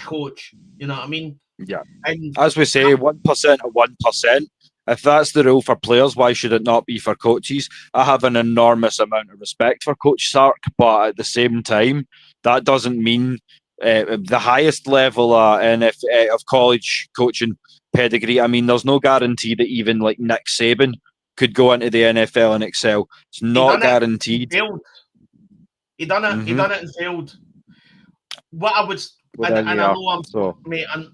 coach. You know what I mean? Yeah. And as we say, 1% of 1%. If that's the rule for players, why should it not be for coaches? I have an enormous amount of respect for Coach Sark, but at the same time, that doesn't mean the highest level of college coaching pedigree. I mean, there's no guarantee that even like Nick Saban could go into the NFL and excel. It's not guaranteed. He done it. He done it and failed. What I would, I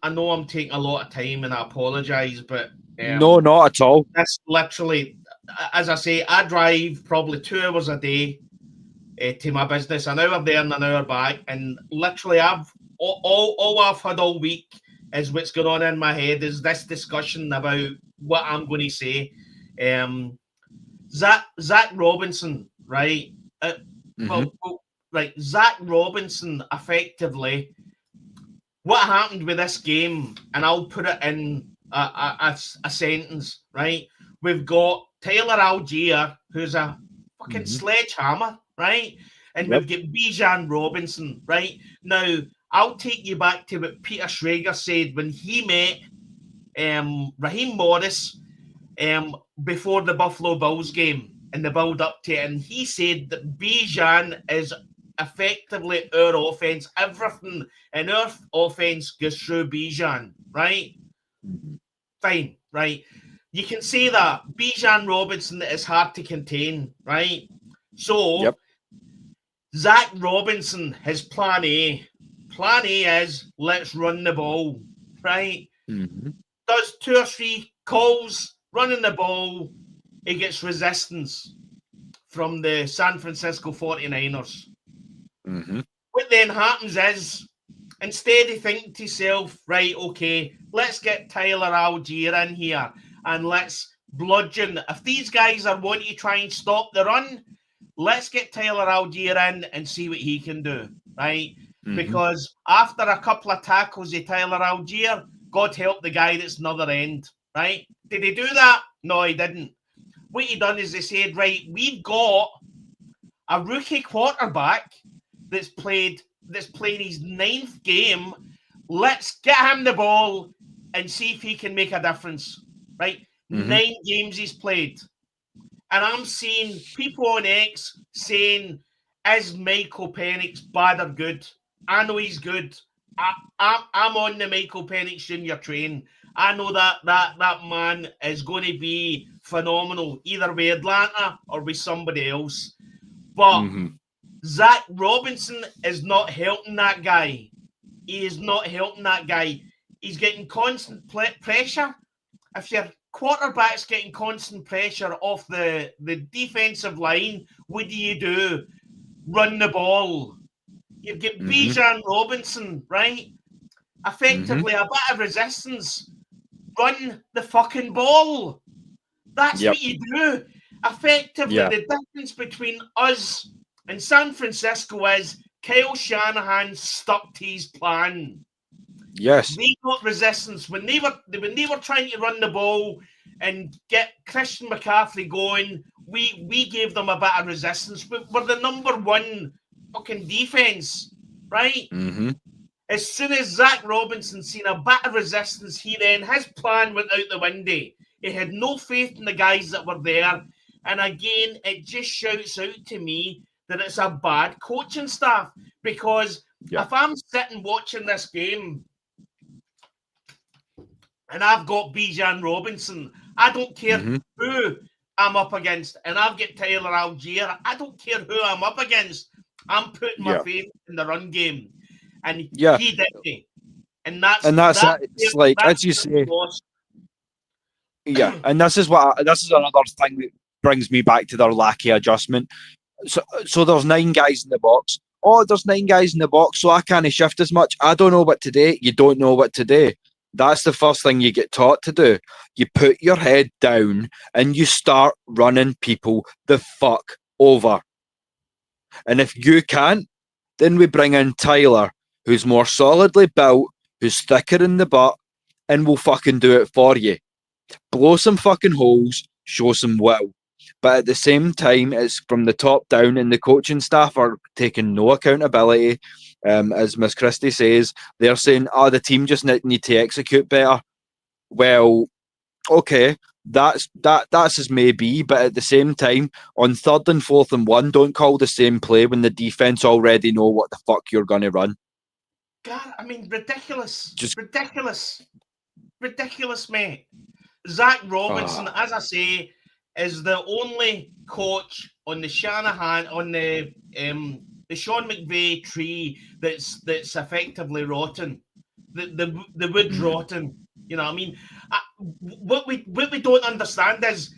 know I'm taking a lot of time, and I apologise, but no, not at all. That's literally, as I say, I drive probably 2 hours a day to my business, an hour there and an hour back, and literally I've all I've had all week is what's going on in my head is this discussion about what I'm going to say. Zach Robinson, right? Zach Robinson effectively. What happened with this game, and I'll put it in a sentence, right? We've got Tyler Algier, who's a fucking sledgehammer, right? And we've got Bijan Robinson, right? Now, I'll take you back to what Peter Schrager said when he met Raheem Morris before the Buffalo Bills game and the build-up to it, and he said that Bijan is effectively our offense. Everything in our offense goes through Bijan, right? Fine, right? You can say that Bijan Robinson is hard to contain, right? So, Zach Robinson, his plan A. Plan A is let's run the ball, right? Does 2 or 3 calls running the ball. He gets resistance from the San Francisco 49ers. What then happens is, instead of thinking to himself, right, okay, let's get Tyler Algier in here and let's bludgeon. If these guys are wanting to try and stop the run, let's get Tyler Algier in and see what he can do, right? Because after a couple of tackles of Tyler Algier, God help the guy that's another end, right? Did he do that? No, he didn't. What he done is they said, right, we've got a rookie quarterback that's playing his 9th game. Let's get him the ball and see if he can make a difference, right? 9 games he's played. And I'm seeing people on X saying, is Michael Penix bad or good? I know he's good. I'm on the Michael Penix Jr. train. I know that man is going to be phenomenal, either with Atlanta or with somebody else. But Zach Robinson is not helping that guy. He is not helping that guy. He's getting constant pressure. If your quarterback's getting constant pressure off the defensive line, what do? Run the ball. You've got Bijan Robinson, right? Effectively, a bit of resistance. Run the fucking ball. That's what you do. Effectively, the difference between us and San Francisco is Kyle Shanahan stuck to his plan. Yes. They got resistance. When they were trying to run the ball and get Christian McCaffrey going, we gave them a bit of resistance. We're the number 1 fucking defense, right? As soon as Zach Robinson seen a bit of resistance, his plan went out the window. He had no faith in the guys that were there. And again, it just shouts out to me that it's a bad coaching staff. Because if I'm sitting watching this game and I've got Bijan Robinson, I don't care who I'm up against, and I've got Tyler Algier, I don't care who I'm up against. I'm putting my faith in the run game. And he did it. And that's it's like, as you say. Yeah, and this is another thing that brings me back to their lack of adjustment. So there's 9 guys in the box. Oh, there's 9 guys in the box, so I can't shift as much. I don't know what to do. You don't know what to do. That's the first thing you get taught to do. You put your head down and you start running people the fuck over. And if you can't, then we bring in Tyler, who's more solidly built, who's thicker in the butt, and will fucking do it for you. Blow some fucking holes, show some will. But at the same time, it's from the top down, and the coaching staff are taking no accountability. As Miss Christie says, they're saying, the team just need to execute better. Well, okay, that's as may be, but at the same time, on 3rd and 4th and 1, don't call the same play when the defense already know what the fuck you're going to run. God, I mean, ridiculous. Just Ridiculous, mate. Zach Robinson, as I say, is the only coach on the Shanahan, on the Sean McVay tree that's effectively rotten. The wood's rotten. You know what I mean? What we don't understand is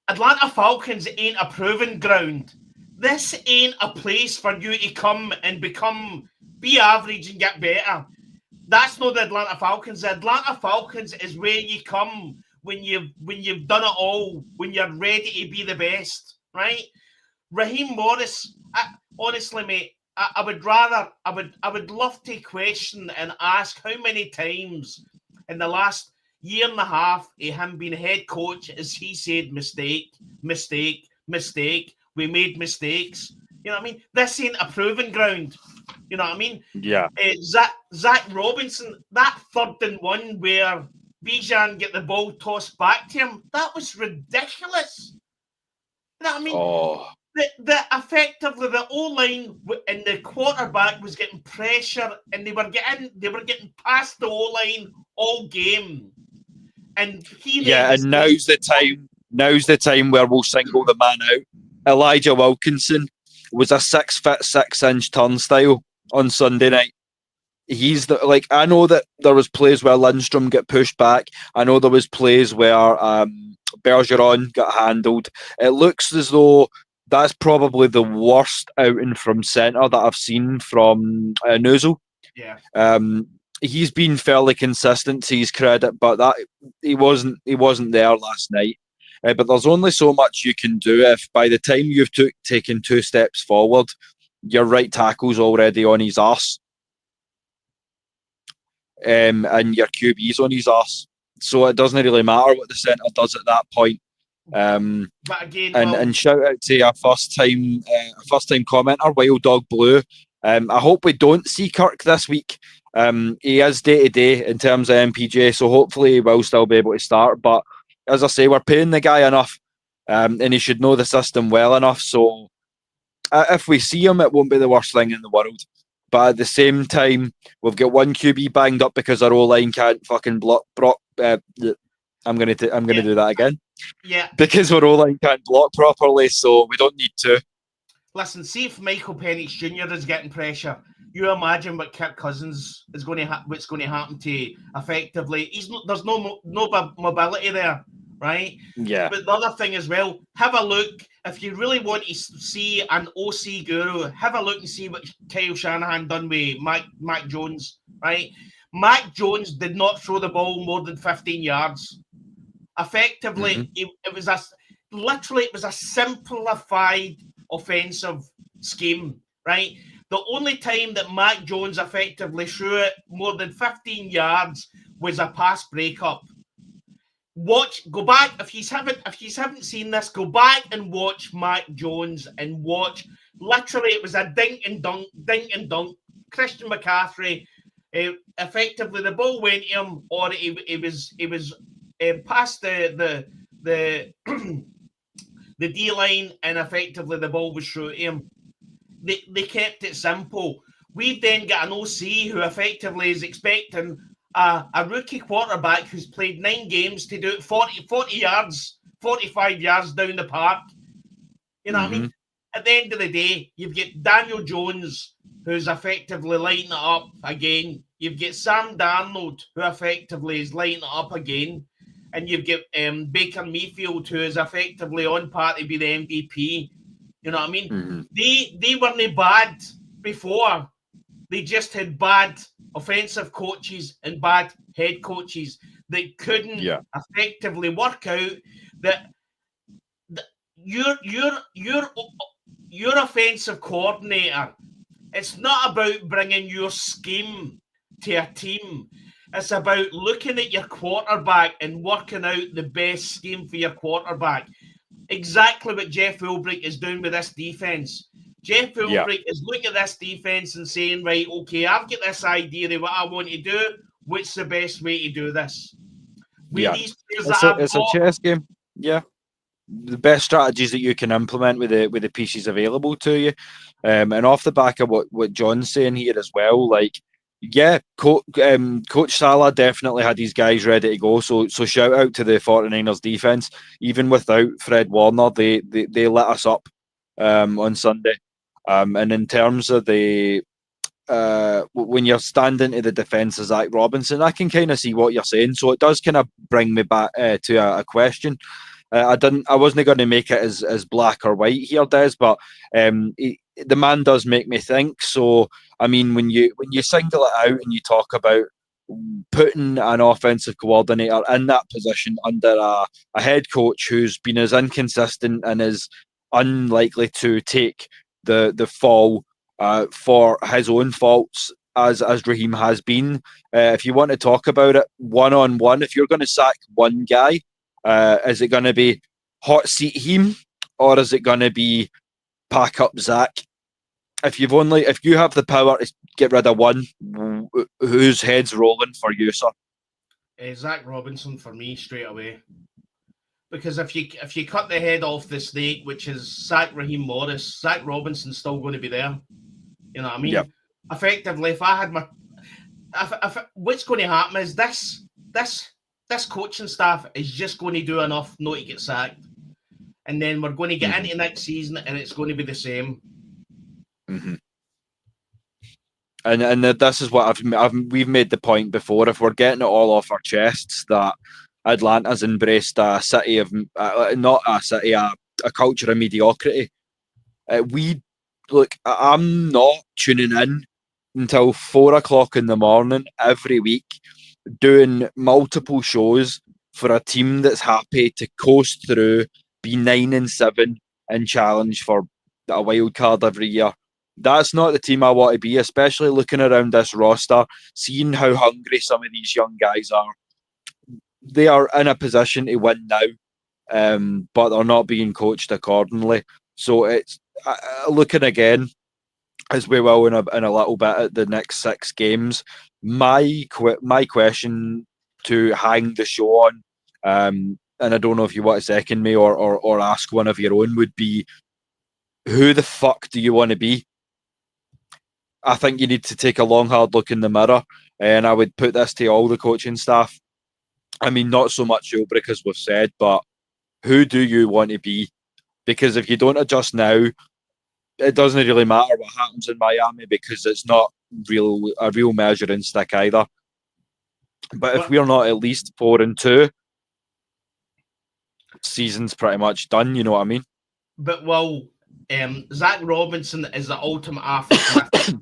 Atlanta Falcons ain't a proven ground. This ain't a place for you to come and be average and get better. That's not the Atlanta Falcons. The Atlanta Falcons is where you come when you've done it all, when you're ready to be the best, right? Raheem Morris, honestly, mate, I would love to question and ask how many times in the last year and a half of him being head coach has he said mistake. We made mistakes. You know what I mean? This ain't a proven ground. You know what I mean? Yeah. Zach Robinson, that 3rd and 1 where Bijan get the ball tossed back to him, that was ridiculous. You know what I mean? Oh. The effectively the O-line and the quarterback was getting pressure, and they were getting past the O-line all game. And and now's the time where we'll single the man out. Elijah Wilkinson was a 6'6" 6-inch turnstile on Sunday night. He's I know that there was plays where Lindstrom got pushed back. I know there was plays where Bergeron got handled. It looks as though that's probably the worst outing from centre that I've seen from Nuzul. Yeah. He's been fairly consistent to his credit, but that he wasn't there last night. But there's only so much you can do if by the time you've taken 2 steps forward, your right tackle's already on his arse. And your QB's on his arse. So it doesn't really matter what the centre does at that point. But again, and shout out to our first time commenter, Wild Dog Blue. I hope we don't see Kirk this week. He is day to day in terms of MPJ, so hopefully he will still be able to start. But as I say, we're paying the guy enough, and he should know the system well enough. So if we see him, it won't be the worst thing in the world. But at the same time, we've got one QB banged up because our O-line can't fucking block. I'm gonna do that again. Yeah. Because our O-line can't block properly, so we don't need to. Listen, see if Michael Penix Jr. is getting pressure. You imagine what Kirk Cousins is going to what's going to happen to effectively. There's no mobility there, right? Yeah. But the other thing as well, have a look. If you really want to see an OC guru, have a look and see what Kyle Shanahan done with Mac Jones, right? Mac Jones did not throw the ball more than 15 yards. Effectively, it was a simplified offensive scheme, right? The only time that Mac Jones effectively threw it more than 15 yards was a pass breakup. Go back if you haven't seen this. Go back and watch Mac Jones and watch. Literally, it was a dink and dunk. Christian McCaffrey, effectively the ball went to him, or it was past the the D line, and effectively the ball was through to him. They kept it simple. We've then got an OC who effectively is expecting a rookie quarterback who's played 9 games to do it 40 yards, 45 yards down the park. You know what I mean? At the end of the day, you've got Daniel Jones, who's effectively lighting it up again. You've got Sam Darnold, who effectively is lighting it up again. And you've got Baker Mayfield, who is effectively on par to be the MVP. You know what I mean? They weren't bad before. They just had bad offensive coaches and bad head coaches that couldn't effectively work out that your offensive coordinator. It's not about bringing your scheme to a team. It's about looking at your quarterback and working out the best scheme for your quarterback. Exactly what Jeff Ulbrich is doing with this defense. Jeff Ulbrich is looking at this defense and saying, right, okay, I've got this idea of what I want to do. What's the best way to do this? with these players it's that a I've got. chess game. Yeah, the best strategies that you can implement with the pieces available to you, and off the back of what John's saying here as well, like. Yeah, Coach Salah definitely had these guys ready to go. So shout out to the 49ers defense. Even without Fred Warner, they lit us up on Sunday. And in terms of the when you're standing to the defence of Zach Robinson, I can kind of see what you're saying. So it does kind of bring me back to a question. I wasn't going to make it as black or white here, Des, but the man does make me think. So I mean, when you single it out and you talk about putting an offensive coordinator in that position under a head coach who's been as inconsistent and is unlikely to take the fall for his own faults as Raheem has been. If you want to talk about it one on one, if you're going to sack one guy, is it going to be hot seat him, or is it going to be pack up Zach? If you have the power to get rid of one, whose head's rolling for you, sir? Zach Robinson for me straight away. Because if you cut the head off the snake, which is Raheem Morris, Zach Robinson's still going to be there. You know what I mean? Yep. Effectively, if I had what's going to happen is this coaching staff is just going to do enough not to get sacked, and then we're going to get into next season and it's going to be the same. Mm-hmm. And this is what we've made the point before. If we're getting it all off our chests, that Atlanta's embraced a city of not a city, a culture of mediocrity. I'm not tuning in until 4:00 in the morning every week, doing multiple shows for a team that's happy to coast through, be 9-7, and challenge for a wild card every year. That's not the team I want to be, especially looking around this roster, seeing how hungry some of these young guys are. They are in a position to win now, but they're not being coached accordingly. So it's looking again, as we will in a little bit at the next 6 games. My question to hang the show on, and I don't know if you want to second me or ask one of your own, would be, who the fuck do you want to be? I think you need to take a long, hard look in the mirror, and I would put this to all the coaching staff. I mean, not so much you, because we've said, but who do you want to be? Because if you don't adjust now, it doesn't really matter what happens in Miami, because it's not a real measuring stick either. But if we're not at least 4-2, season's pretty much done. You know what I mean? But Zach Robinson is the ultimate Arthur Smith.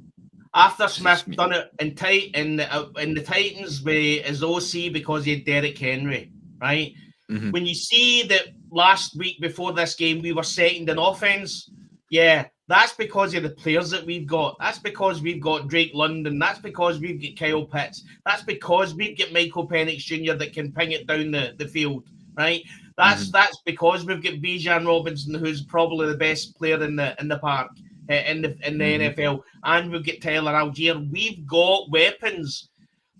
Arthur Smith done it in the Titans with his OC because he had Derrick Henry, right? Mm-hmm. When you see that last week before this game we were second in offense, yeah, that's because of the players that we've got. That's because we've got Drake London. That's because we've got Kyle Pitts. That's because we've got Michael Penix Jr. that can ping it down the field, right? That's because we've got Bijan Robinson, who's probably the best player in the park. In the NFL, and we've got Tyler Algier. We've got weapons,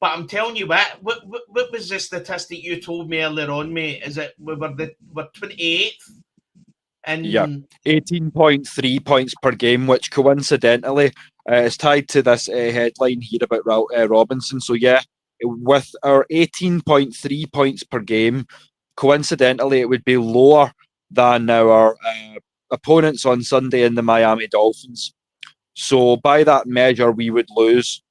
but I'm telling you what was the statistic you told me earlier on, mate? Is it we're 28th, and 18.3 points per game, which coincidentally is tied to this headline here about Robinson. So yeah, with our 18.3 points per game, coincidentally it would be lower than our opponents on Sunday in the Miami Dolphins. So by that measure, we would lose.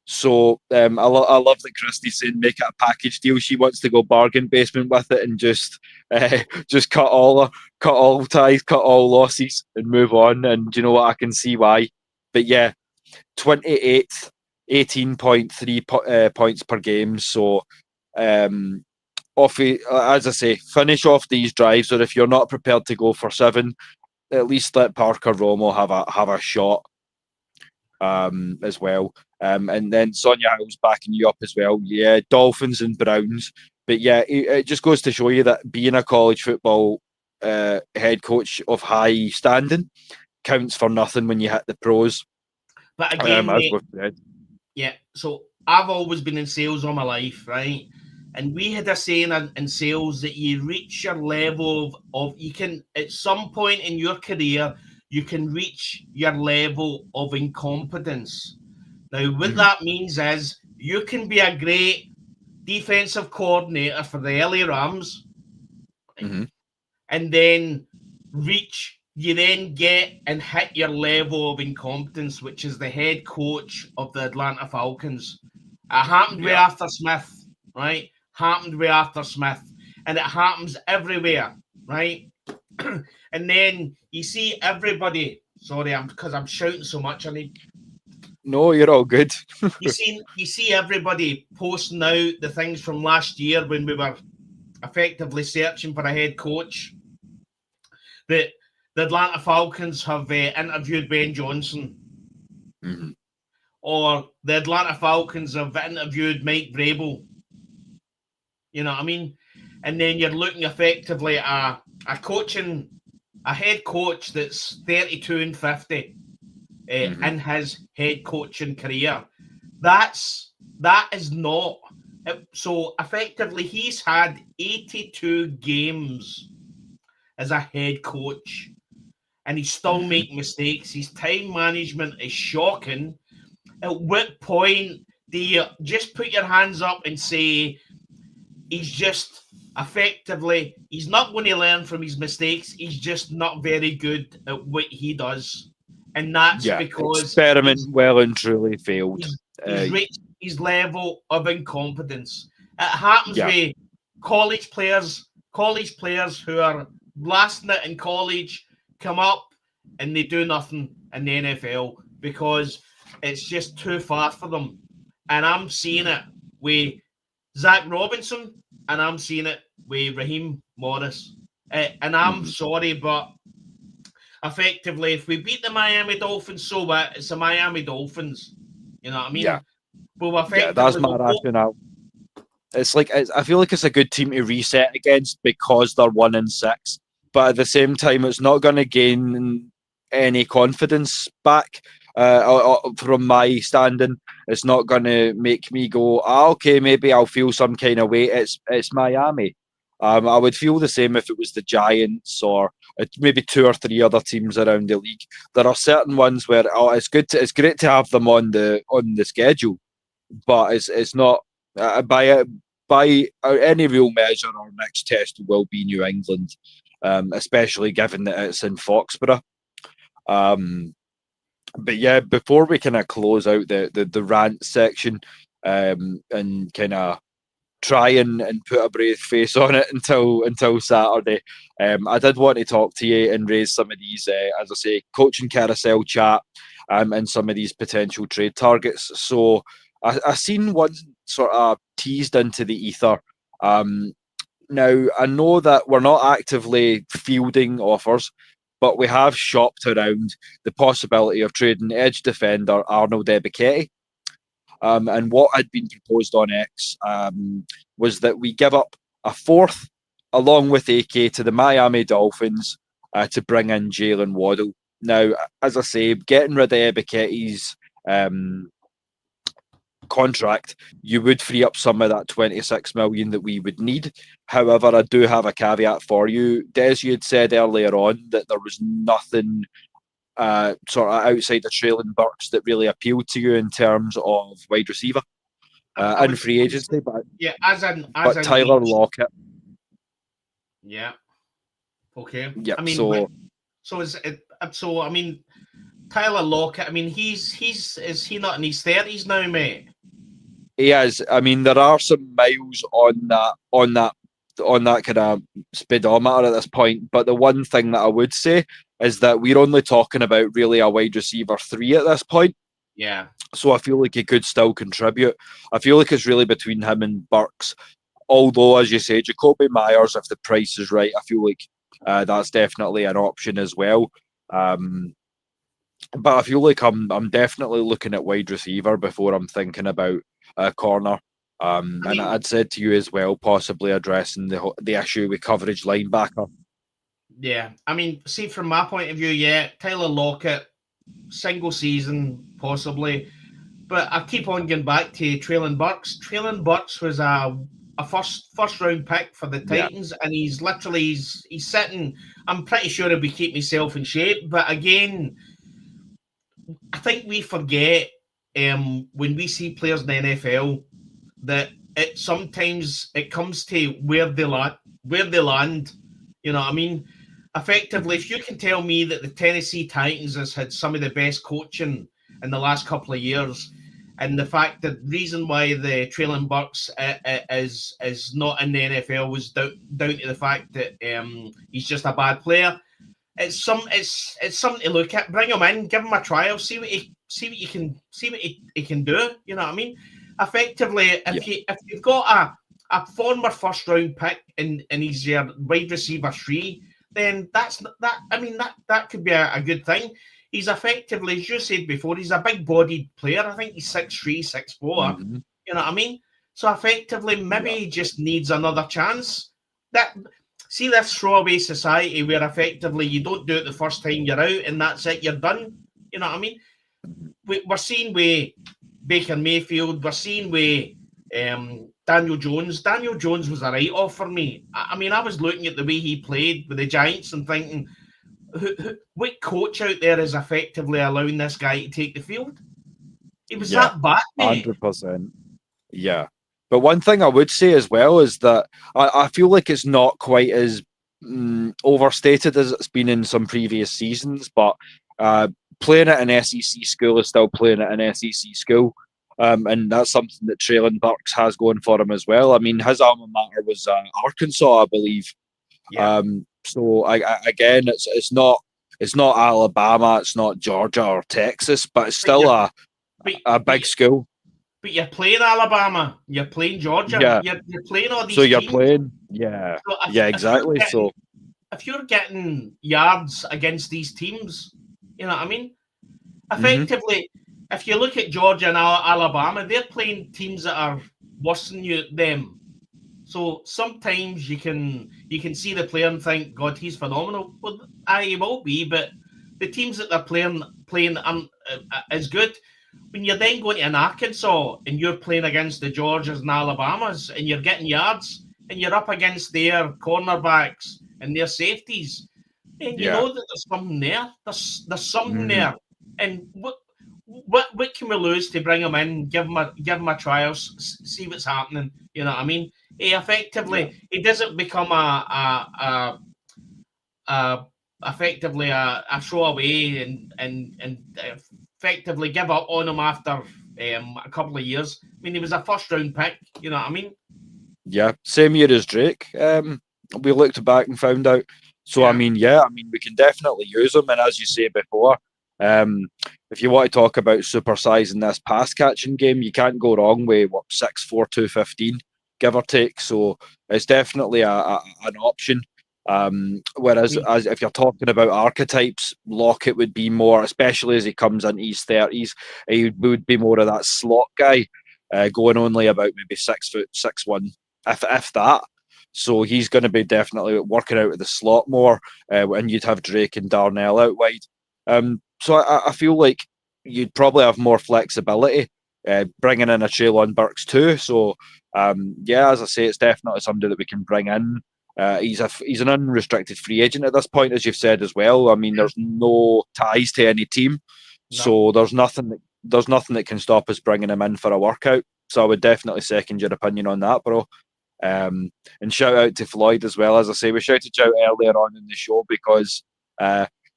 So I love that Christy's saying make it a package deal. She wants to go bargain basement with it and just cut all ties, cut all losses, and move on. And you know what? I can see why. But yeah, 28th, 18.3 points per game. So as I say, finish off these drives, or if you're not prepared to go for 7, at least let Parker Romo have a shot as well. And then Sonia Hill's backing you up as well. Yeah, Dolphins and Browns. But yeah, it just goes to show you that being a college football head coach of high standing counts for nothing when you hit the pros. But again, mate, yeah, so I've always been in sales all my life, right? And we had a saying in sales that you reach your level of you can, at some point in your career, you can reach your level of incompetence. Now, what that means is you can be a great defensive coordinator for the LA Rams, and then you then get and hit your level of incompetence, which is the head coach of the Atlanta Falcons. It happened with Arthur Smith, right? Happened with Arthur Smith, and it happens everywhere, right? And then you see everybody. Sorry, because I'm shouting so much. I need. No, you're all good. you see everybody posting out the things from last year when we were effectively searching for a head coach. That the Atlanta Falcons have interviewed Ben Johnson, or the Atlanta Falcons have interviewed Mike Vrabel. You know what I mean? And then you're looking effectively at a head coach that's 32 and 50 in his head coaching career. That is not. So effectively, he's had 82 games as a head coach, and he's still making mistakes. His time management is shocking. At what point do you just put your hands up and say he's just effectively, he's not going to learn from his mistakes. He's just not very good at what he does. And that's because experiment well and truly failed. He's reached his level of incompetence. It happens with college players who are blasting it in college, come up and they do nothing in the NFL because it's just too far for them. And I'm seeing it with Zach Robinson, and I'm seeing it with Raheem Morris. And I'm sorry, but effectively, if we beat the Miami Dolphins, so what? It's the Miami Dolphins. You know what I mean? Yeah. But that's my rationale. It's like I feel like it's a good team to reset against because they're 1-6, but at the same time, it's not going to gain any confidence back from my standing. It's not going to make me go, okay, maybe I'll feel some kind of way. It's Miami. I would feel the same if it was the Giants or maybe 2 or 3 other teams around the league. There are certain ones where it's great to have them on the schedule, but it's not by any real measure. Our next test will be New England, especially given that it's in Foxborough. But yeah, before we kind of close out the rant section and kind of try and put a brave face on it until Saturday, I did want to talk to you and raise some of these, as I say, coaching carousel chat and some of these potential trade targets. So I seen one sort of teased into the ether. Now, I know that we're not actively fielding offers, but we have shopped around the possibility of trading edge defender Arnold Ebiketie. And what had been proposed on X was that we give up a 4th along with AK to the Miami Dolphins to bring in Jalen Waddle. Now, as I say, getting rid of Ebiketie's contract, you would free up some of that 26 million that we would need. However, I do have a caveat for you. Des, you had said earlier on that there was nothing sort of outside of Traylon Burks that really appealed to you in terms of wide receiver and free agency, but Tyler Lockett. Yeah. Okay. Yeah. I mean, I mean, Tyler Lockett. I mean, is he not in his 30s now, mate? He is. I mean, there are some miles on that kind of speedometer at this point. But the one thing that I would say is that we're only talking about really a wide receiver 3 at this point. Yeah. So I feel like he could still contribute. I feel like it's really between him and Burks. Although, as you say, Jacoby Myers, if the price is right, I feel like that's definitely an option as well. But I feel like I'm definitely looking at wide receiver before I'm thinking about corner. And I'd said to you as well, possibly addressing the issue with coverage linebacker. Yeah, I mean, see, from my point of view, Tyler Lockett, single season, possibly. But I keep on going back to Traylon Burks. Traylon Burks was a a first round pick for the Titans, and he's sitting. I'm pretty sure he'll be keeping himself in shape, but again, I think we forget when we see players in the NFL that sometimes it comes to where they land. You know what I mean? Effectively, if you can tell me that the Tennessee Titans has had some of the best coaching in the last couple of years, and the fact that the reason why the Traylon Burks is not in the NFL was down to the fact that he's just a bad player. It's something to look at. Bring him in, give him a trial, see what he can do. You know what I mean? Effectively, if you've got a former first round pick and he's your wide receiver 3, then that could be a good thing. He's effectively, as you said before, he's a big bodied player. I think he's 6'3", 6'4". Mm-hmm. You know what I mean? So effectively, maybe he just needs another chance. See this throwaway society where effectively you don't do it the first time you're out and that's it, you're done. You know what I mean? We're seeing with Baker Mayfield, we're seeing with Daniel Jones. Daniel Jones was a write-off for me. I mean, I was looking at the way he played with the Giants and thinking, what coach out there is effectively allowing this guy to take the field? He was that bad, mate. 100%. Yeah. But one thing I would say as well is that I feel like it's not quite as overstated as it's been in some previous seasons, but playing at an SEC school is still playing at an SEC school. And that's something that Traylon Burks has going for him as well. I mean, his alma mater was Arkansas, I believe. Yeah. So again, it's not Alabama, it's not Georgia or Texas, but it's still a big school. But you're playing Alabama, you're playing Georgia, you're playing all these. So you're teams. Playing, exactly. So if you're getting yards against these teams, you know what I mean. Effectively, if you look at Georgia and Alabama, they're playing teams that are worse than them. So sometimes you can see the player and think, God, he's phenomenal. Well, he will be, but the teams that they're playing is good. When you're then going to an Arkansas and you're playing against the Georgias and Alabamas and you're getting yards and you're up against their cornerbacks and their safeties, and you know that there's something there. There's something there. And what can we lose to bring him in, give him a trial, see what's happening? You know what I mean? He effectively he doesn't become effectively a throwaway and effectively give up on him after a couple of years. I mean, he was a first round pick. You know what I mean? Yeah, same year as Drake. We looked back and found out. So I mean, we can definitely use him. And as you say before, if you want to talk about supersizing this pass catching game, you can't go wrong with 6'4", 215, give or take. So it's definitely an option. Whereas as if you're talking about archetypes, Lockett would be more, especially as he comes into his 30s, he would be more of that slot guy, going only about maybe 6 foot, 6'1", if that. So he's going to be definitely working out of the slot more, and you'd have Drake and Darnell out wide. So I feel like you'd probably have more flexibility, bringing in a Traylon Burks too. So as I say, it's definitely somebody that we can bring in. He's an unrestricted free agent at this point, as you've said as well. I mean, there's no ties to any team, so there's nothing that can stop us bringing him in for a workout. So I would definitely second your opinion on that, bro. And shout out to Floyd as well. As I say, we shouted you out earlier on in the show because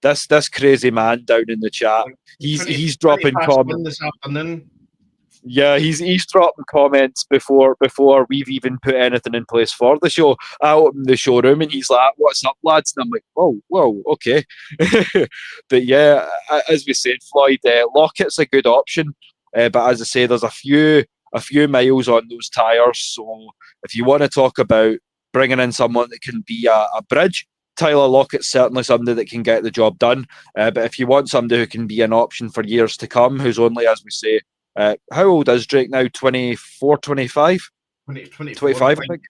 this crazy man down in the chat, he's dropping comments this afternoon. Yeah, he's dropping comments before we've even put anything in place for the show out in the showroom, and he's like, "What's up, lads?" And I'm like, "Whoa, okay." But yeah, as we said, Floyd, Lockett's a good option, but as I say, there's a few miles on those tires. So if you want to talk about bringing in someone that can be a bridge, Tyler Lockett's certainly somebody that can get the job done. But if you want somebody who can be an option for years to come, who's only, as we say, how old is Drake now? 24, 25? 25, I think.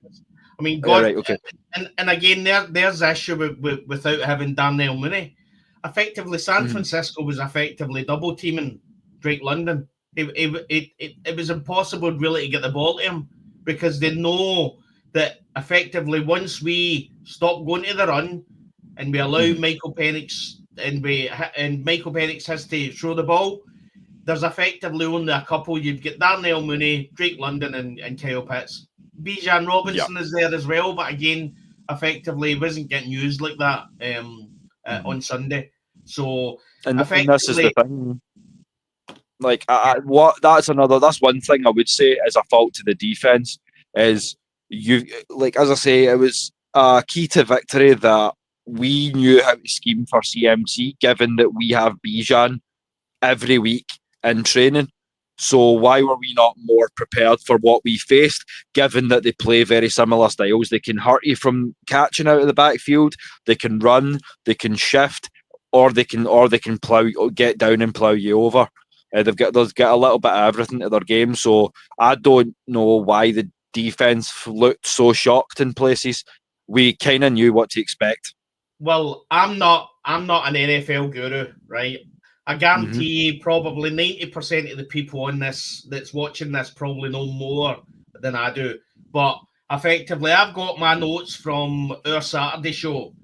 I mean, God, right, okay. And again, there's the issue without having Darnell Mooney. Effectively, San Francisco was effectively double teaming Drake London. It was impossible really to get the ball to him. because they know that effectively once we stop going to the run and we allow Michael Penix and Michael Penix has to throw the ball, there's effectively only a couple. You've got Darnell Mooney, Drake London, and Kyle Pitts. Bijan Robinson is there as well, but again, effectively wasn't getting used like that on Sunday. So and this is the thing. Like, that's one thing I would say is a fault to the defense is as I say, it was a key to victory that we knew how to scheme for CMC, given that we have Bijan every week in training. So why were we not more prepared for what we faced, given that they play very similar styles? They can hurt you from catching out of the backfield, they can run, they can shift, or they can get down and plow you over. They've got a little bit of everything to their game. So I don't know why the defense looked so shocked in places. We kind of knew what to expect. Well, I'm not an NFL guru, right? I guarantee you probably 90% of the people on this that's watching this probably know more than I do. But effectively, I've got my notes from our Saturday show.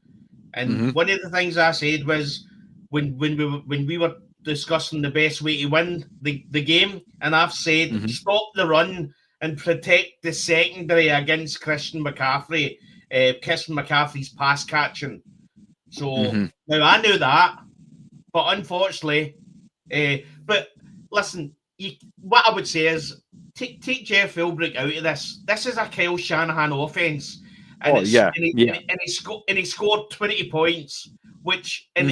And one of the things I said was when we were discussing the best way to win the game, and I've said stop the run and protect the secondary against Christian McCaffrey's pass catching. So now I knew that. But unfortunately, but listen, what I would say is take Jeff Philbrick out of this. This is a Kyle Shanahan offense, and he scored 20 points, which in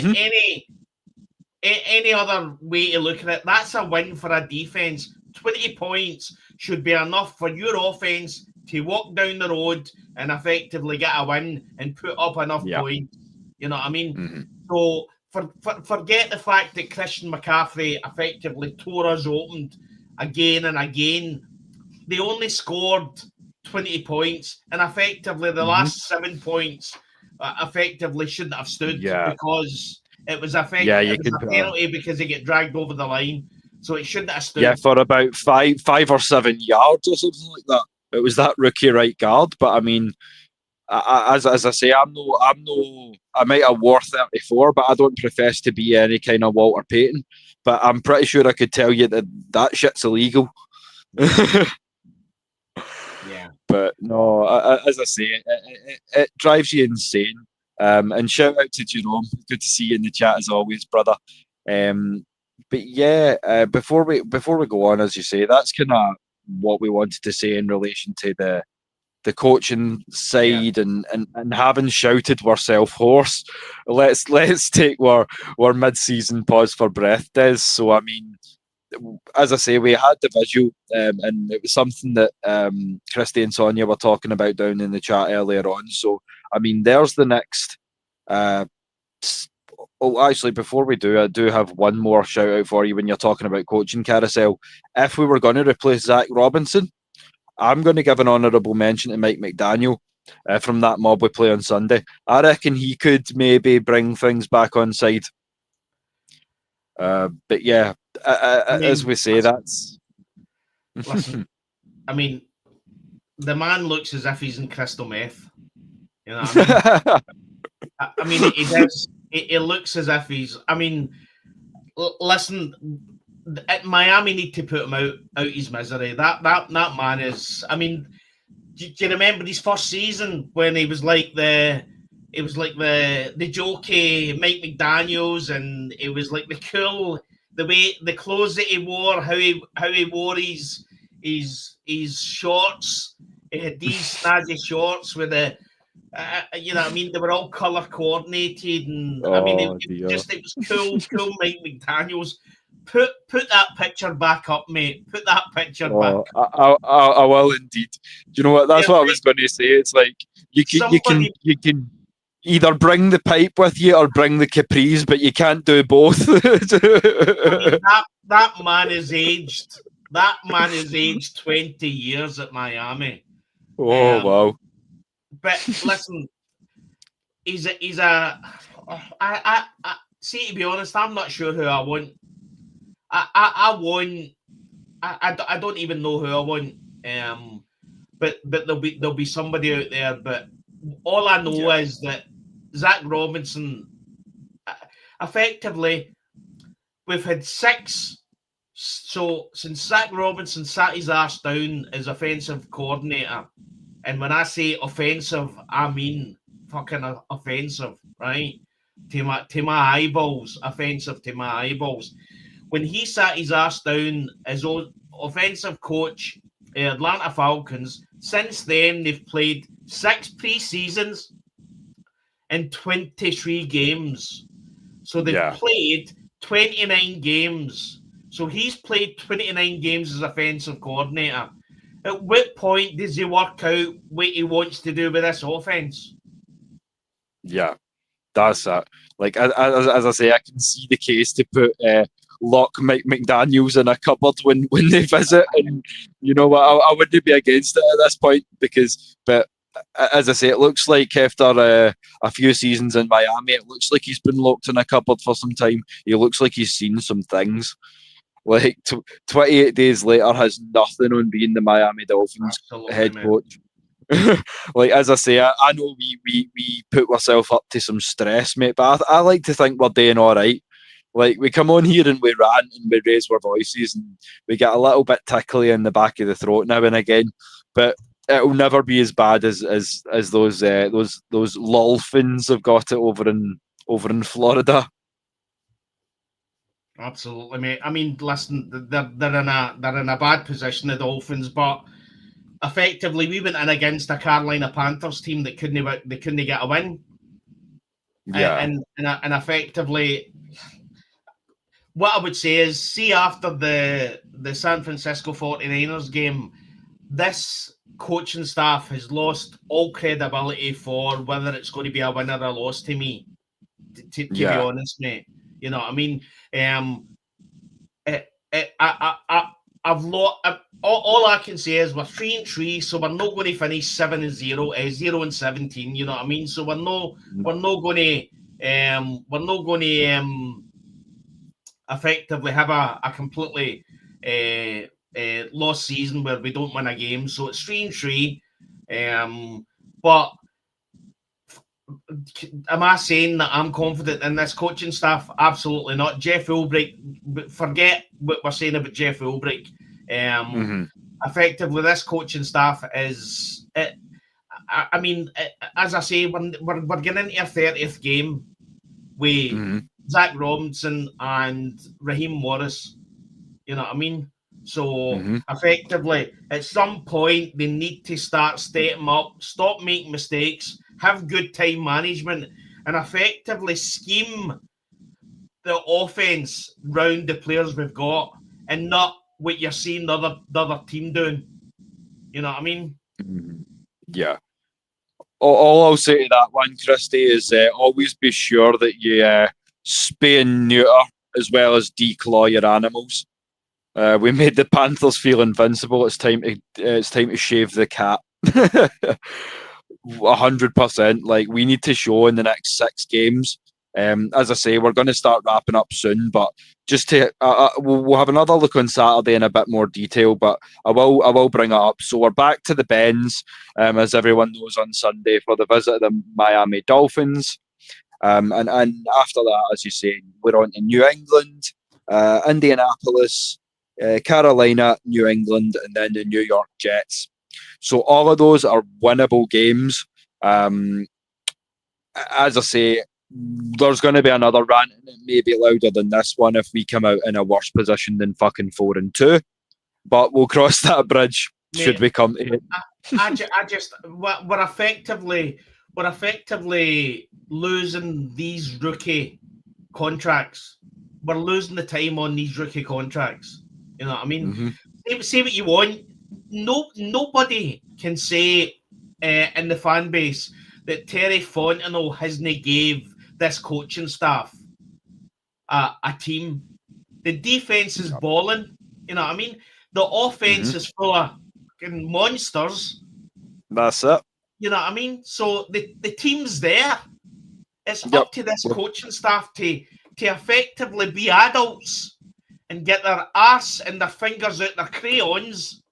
any other way to look at it, that's a win for a defense. 20 points should be enough for your offense to walk down the road and effectively get a win and put up enough points. You know what I mean? So. Forget the fact that Christian McCaffrey effectively tore us open again and again. They only scored 20 points, and effectively the last 7 points effectively shouldn't have stood because it was a penalty because they get dragged over the line. So it shouldn't have stood. Yeah, for about 5 or 7 yards or something like that. It was that rookie right guard, but I mean, as I say, I might have wore 34, but I don't profess to be any kind of Walter Payton. But I'm pretty sure I could tell you that shit's illegal. Yeah. But no, as I say, it drives you insane. And shout out to Jerome. Good to see you in the chat as always, brother. But yeah, before we go on, as you say, that's kind of what we wanted to say in relation to the coaching side and having shouted we're self-horse. Let's take our mid-season pause for breath, Des. So I mean, as I say, we had the visual and it was something that Christy and Sonia were talking about down in the chat earlier on. So I mean, there's the next actually, before we do, I do have one more shout out for you when you're talking about coaching carousel. If we were going to replace Zach Robinson, I'm going to give an honourable mention to Mike McDaniel from that mob we play on Sunday. I reckon he could maybe bring things back on side. But yeah, as we say, that's... Listen, I mean, the man looks as if he's in crystal meth. You know what I mean? I mean, he does. It looks as if he's... I mean, listen... Miami need to put him out his misery. That man is. I mean, do you remember his first season when he was like the jokey Mike McDaniels, and it was like the cool, the clothes that he wore, how he wore his shorts. He had these snazzy shorts with the. You know what I mean? They were all color coordinated, and I mean, it was cool Mike McDaniels. Put that picture back up, mate. Put that picture back. I will indeed. Do you know what? That's what I was going to say. It's like you can either bring the pipe with you or bring the capris, but you can't do both. I mean, that man is aged. That man is aged 20 years at Miami. Oh wow! But listen, he's a. I see. To be honest, I'm not sure who I want. I don't even know who I want. but there'll be somebody out there. But all I know is that Zach Robinson, effectively, we've had 6. So since Zach Robinson sat his ass down as offensive coordinator, and when I say offensive, I mean fucking offensive, right? To my eyeballs, offensive to my eyeballs. When he sat his ass down as offensive coach at Atlanta Falcons, since then they've played 6 pre-seasons and 23 games. So they've played 29 games. So he's played 29 games as offensive coordinator. At what point does he work out what he wants to do with this offense? Yeah, that's it. Like, as I say, I can see the case to put lock Mike McDaniels in a cupboard when they visit, and you know what, I wouldn't be against it at this point but as I say, it looks like after a few seasons in Miami, it looks like he's been locked in a cupboard for some time. He looks like he's seen some things. Like 28 days later has nothing on being the Miami Dolphins head coach. Like, as I say, I know we put ourselves up to some stress, mate, but I like to think we're doing all right. Like, we come on here and we rant and we raise our voices and we get a little bit tickly in the back of the throat now and again, but it'll never be as bad as those Dolphins have got it over in Florida. Absolutely, mate. I mean, listen, they're in a bad position, the Dolphins, but effectively we went in against a Carolina Panthers team that couldn't get a win. Yeah, and effectively, what I would say is, see, after the San Francisco 49ers game, this coaching staff has lost all credibility for whether it's going to be a win or a loss to me, to be honest, mate. You know what I mean? All I can say is we're 3-3, so we're not going to finish 7-0, 0-17. You know what I mean? So we're not going to effectively have a completely lost season where we don't win a game. So it's 3-3. But am I saying that I'm confident in this coaching staff? Absolutely not. Jeff Ulbrich, forget what we're saying about Jeff Ulbrich. Effectively, this coaching staff is. I mean, as I say, we're getting into a 30th game with Zach Robinson and Raheem Morris. You know what I mean? So effectively, at some point, they need to start stepping up, stop making mistakes, have good time management, and effectively scheme the offense round the players we've got, and not what you're seeing the other team doing. You know what I mean? Yeah. All I'll say to that one, Christy, is always be sure that you spay and neuter as well as declaw your animals. We made the Panthers feel invincible. It's time to shave the cat. 100%. Like, we need to show in the next 6 games. As I say, we're going to start wrapping up soon, but just to we'll have another look on Saturday in a bit more detail, but I will bring it up. So we're back to the Benz, as everyone knows, on Sunday for the visit of the Miami Dolphins, and after that, as you say, we're on to New England, Indianapolis, Carolina, New England, and then the New York Jets. So all of those are winnable games. As I say, there's going to be another rant, and it may be louder than this one if we come out in a worse position than fucking 4-2. But we'll cross that bridge, mate, should we come to it. We're effectively losing these rookie contracts. We're losing the time on these rookie contracts. You know what I mean? Say what you want. Nobody can say in the fan base that Terry Fontenot hasn't gave this coaching staff a team. The defense is balling. You know what I mean? The offense is full of monsters. That's it. You know what I mean? So the team's there. It's up to this coaching staff to effectively be adults and get their ass and their fingers out their crayons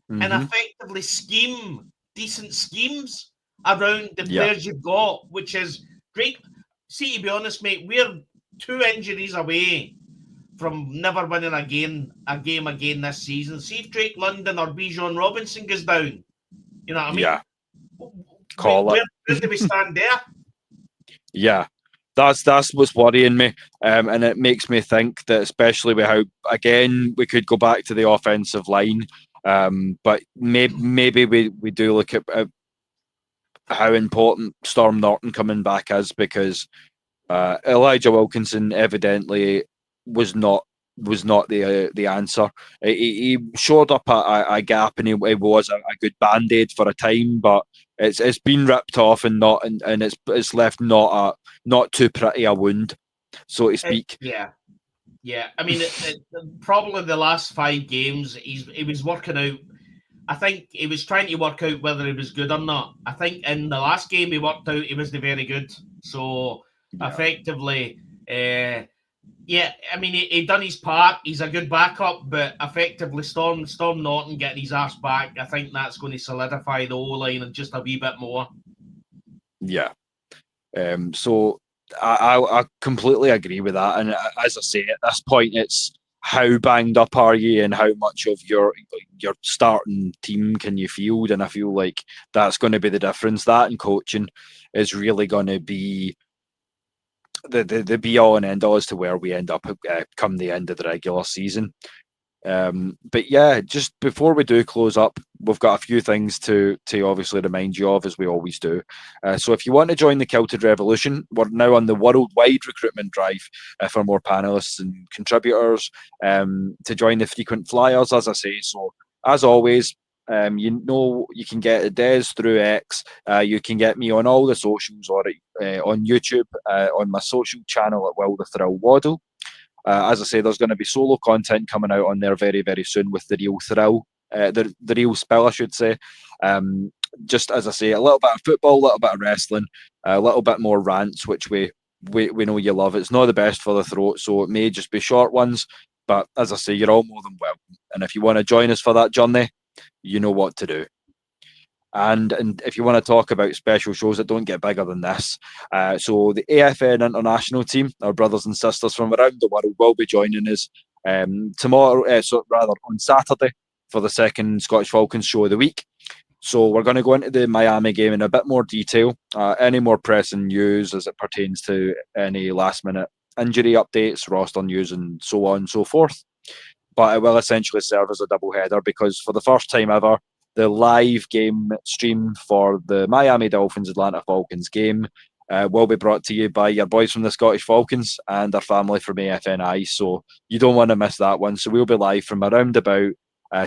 and Mm-hmm. effectively scheme decent schemes around the Yeah. players you've got, which is great. See, to be honest, mate, we're 2 injuries away from never winning a game again this season. See if Drake London or Bijan Robinson goes down. You know what I mean? Yeah. Call it. Where do we stand there? Yeah. That's what's worrying me, and it makes me think that, especially with how, again, we could go back to the offensive line, but maybe we do look at how important Storm Norton coming back is, because Elijah Wilkinson evidently was not the answer. He shored up a gap, and he was a good band-aid for a time, but it's been ripped off and it's left not too pretty a wound, so to speak. Yeah. I mean, probably the last 5 games, he was working out. I think he was trying to work out whether he was good or not. I think in the last game he worked out he wasn't very good. So effectively, I mean, he done his part. He's a good backup, but effectively, Storm Norton getting his ass back, I think that's going to solidify the O-line and just a wee bit more. Yeah. So I completely agree with that. And as I say, at this point, it's how banged up are you and how much of your starting team can you field. And I feel like that's going to be the difference. That and coaching is really going to be the be all and end all as to where we end up come the end of the regular season. But yeah, just before we do close up, we've got a few things to obviously remind you of, as we always do. So if you want to join the Kilted Revolution, we're now on the worldwide recruitment drive for more panelists and contributors to join the frequent flyers, as I say. So as always, you can get Des through X. You can get me on all the socials, or on YouTube, on my social channel at Will the Thrill Waddle. As I say, there's going to be solo content coming out on there very, very soon with the real thrill, the real spill, I should say. Just as I say, a little bit of football, a little bit of wrestling, a little bit more rants, which we know you love. It's not the best for the throat, so it may just be short ones. But as I say, you're all more than welcome. And if you want to join us for that journey, you know what to do. And if you want to talk about special shows that don't get bigger than this, so the AFN International team, our brothers and sisters from around the world, will be joining us tomorrow, on Saturday, for the second Scottish Falcons show of the week. So we're going to go into the Miami game in a bit more detail, any more pressing news as it pertains to any last-minute injury updates, roster news, and so on and so forth. But it will essentially serve as a double-header, because for the first time ever, the live game stream for the Miami Dolphins Atlanta Falcons game will be brought to you by your boys from the Scottish Falcons and our family from AFNI. So you don't want to miss that one. So we'll be live from around about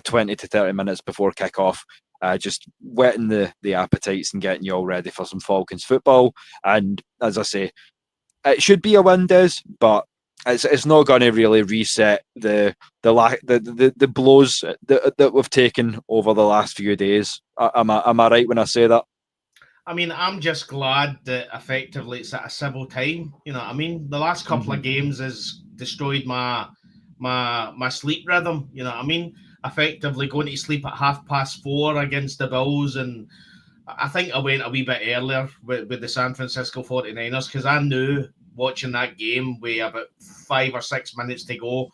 20 to 30 minutes before kickoff, just whetting the appetites and getting you all ready for some Falcons football. And as I say, it should be a win, Des, but it's not going to really reset the blows that we've taken over the last few days. Am I right when I say that? I mean, I'm just glad that effectively it's at a civil time. You know what I mean? The last couple of games has destroyed my sleep rhythm. You know what I mean? Effectively going to sleep at 4:30 against the Bills, and I think I went a wee bit earlier with the San Francisco 49ers, because I knew watching that game with about 5 or 6 minutes to go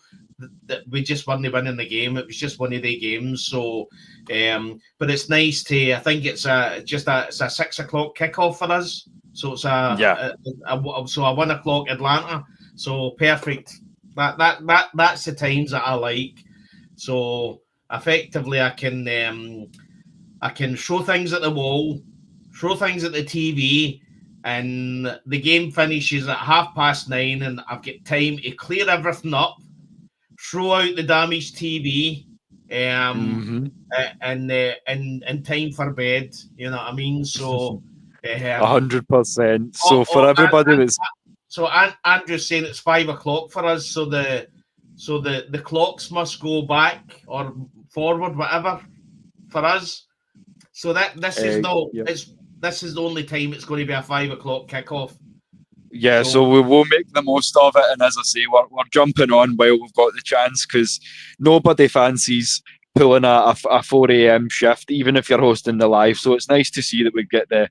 that we just weren't winning the game. It was just one of the games. So, but it's nice to. I think it's a 6 o'clock kickoff for us. So it's a 1 o'clock Atlanta. So perfect. That's the times that I like. So effectively, I can show things at the wall, throw things at the TV, and the game finishes at 9:30, and I've got time to clear everything up, throw out the damaged TV, and time for bed. You know what I mean? So 100%. So for everybody that's Andrew's saying it's 5 o'clock for us. So the clocks must go back or forward, whatever, for us. So this is the only time it's going to be a 5 o'clock kickoff. Yeah, so we will make the most of it, and as I say, we're jumping on while we've got the chance, because nobody fancies pulling a 4 a.m. shift, even if you're hosting the live. So it's nice to see that we get the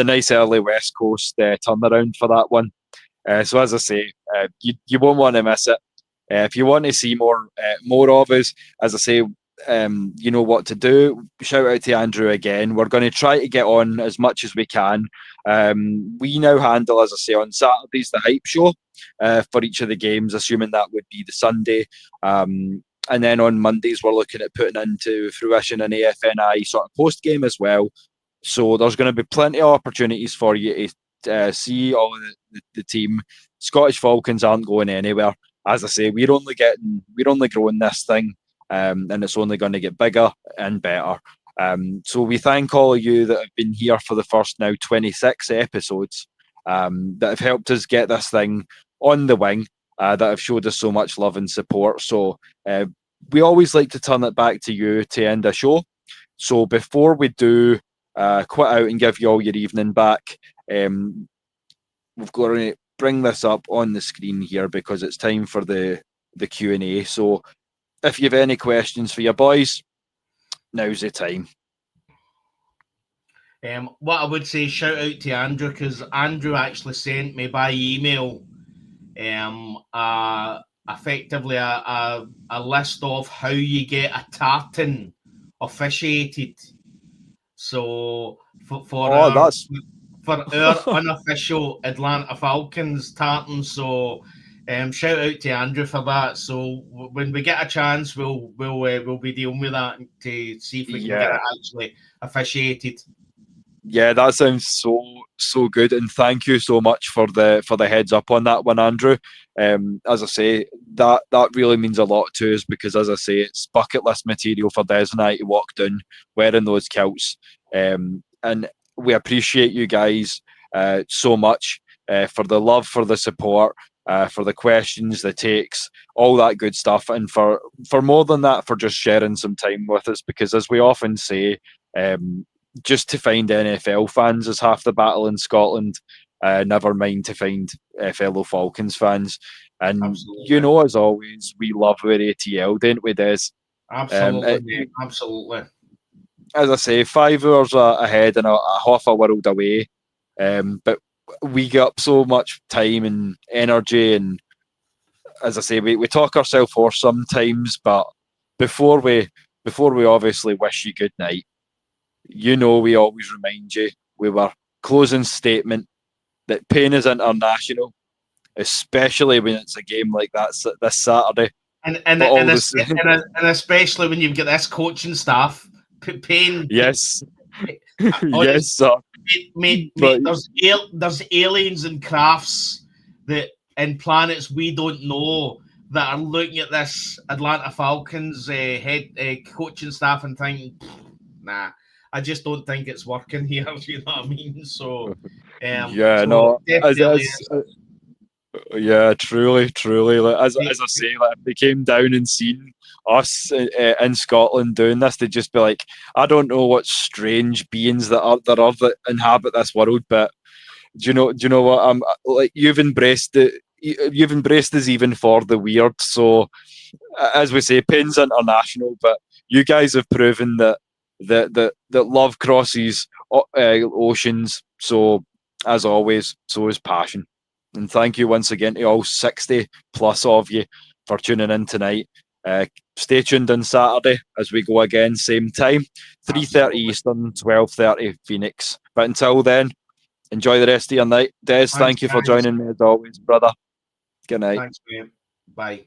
nice early West Coast turnaround for that one. So as I say, you won't want to miss it. If you want to see more of us, as I say, you know what to do. Shout out to Andrew again. We're going to try to get on as much as we can. We now handle, as I say, on Saturdays the hype show for each of the games, assuming that would be the Sunday. And then on Mondays, we're looking at putting into fruition an AFNI sort of post game as well. So there's going to be plenty of opportunities for you to see all of the team. Scottish Falcons aren't going anywhere. As I say, we're only growing this thing, and it's only going to get bigger and better. So we thank all of you that have been here for the first now 26 episodes, that have helped us get this thing on the wing, that have showed us so much love and support. So we always like to turn it back to you to end the show. So before we do quit out and give you all your evening back, we've got to bring this up on the screen here because it's time for the Q&A. So if you have any questions for your boys, now's the time. What I would say, shout out to Andrew, because Andrew actually sent me by email effectively a list of how you get a tartan officiated. So for our unofficial Atlanta Falcons tartan. So shout out to Andrew for that. So when we get a chance, we'll be dealing with that to see if we can get it actually officiated. Yeah, that sounds so good, and thank you so much for the heads up on that one, Andrew. As I say, that really means a lot to us because, as I say, it's bucket list material for Des and I to walk down wearing those kilts, and we appreciate you guys so much for the love, for the support, for the questions, the takes, all that good stuff, and for more than that, for just sharing some time with us. Because as we often say, just to find NFL fans is half the battle in Scotland. Never mind to find fellow Falcons fans. And absolutely. You know, as always, we love our ATL, don't we, Des? Absolutely, absolutely. As I say, 5 hours ahead and a half a world away. But we get up so much time and energy, and as I say, we talk ourselves hoarse sometimes. But before we obviously wish you good night, you know, we always remind you with our closing statement that pain is international, especially when it's a game like that this Saturday. And especially when you've got this coaching staff, pain. Yes. Yes, sir. Mate, there's aliens and crafts and planets we don't know that are looking at this Atlanta Falcons head coaching staff and thinking, nah, I just don't think it's working here. You know what I mean? So, yeah, truly. Like, as I say, like, if they came down and seen us in Scotland doing this, they'd just be like, I don't know what strange beings that inhabit this world, but do you know what? I'm like, you've embraced it. You've embraced us even for the weird. So, as we say, pain's international, but you guys have proven that love crosses oceans. So, as always, so is passion. And thank you once again to all 60 plus of you for tuning in tonight. Stay tuned on Saturday as we go again, same time, 3:30 Eastern, 12:30 Phoenix. But until then, enjoy the rest of your night. Des, thank you for joining me as always, brother. Good night. Thanks, man. Bye.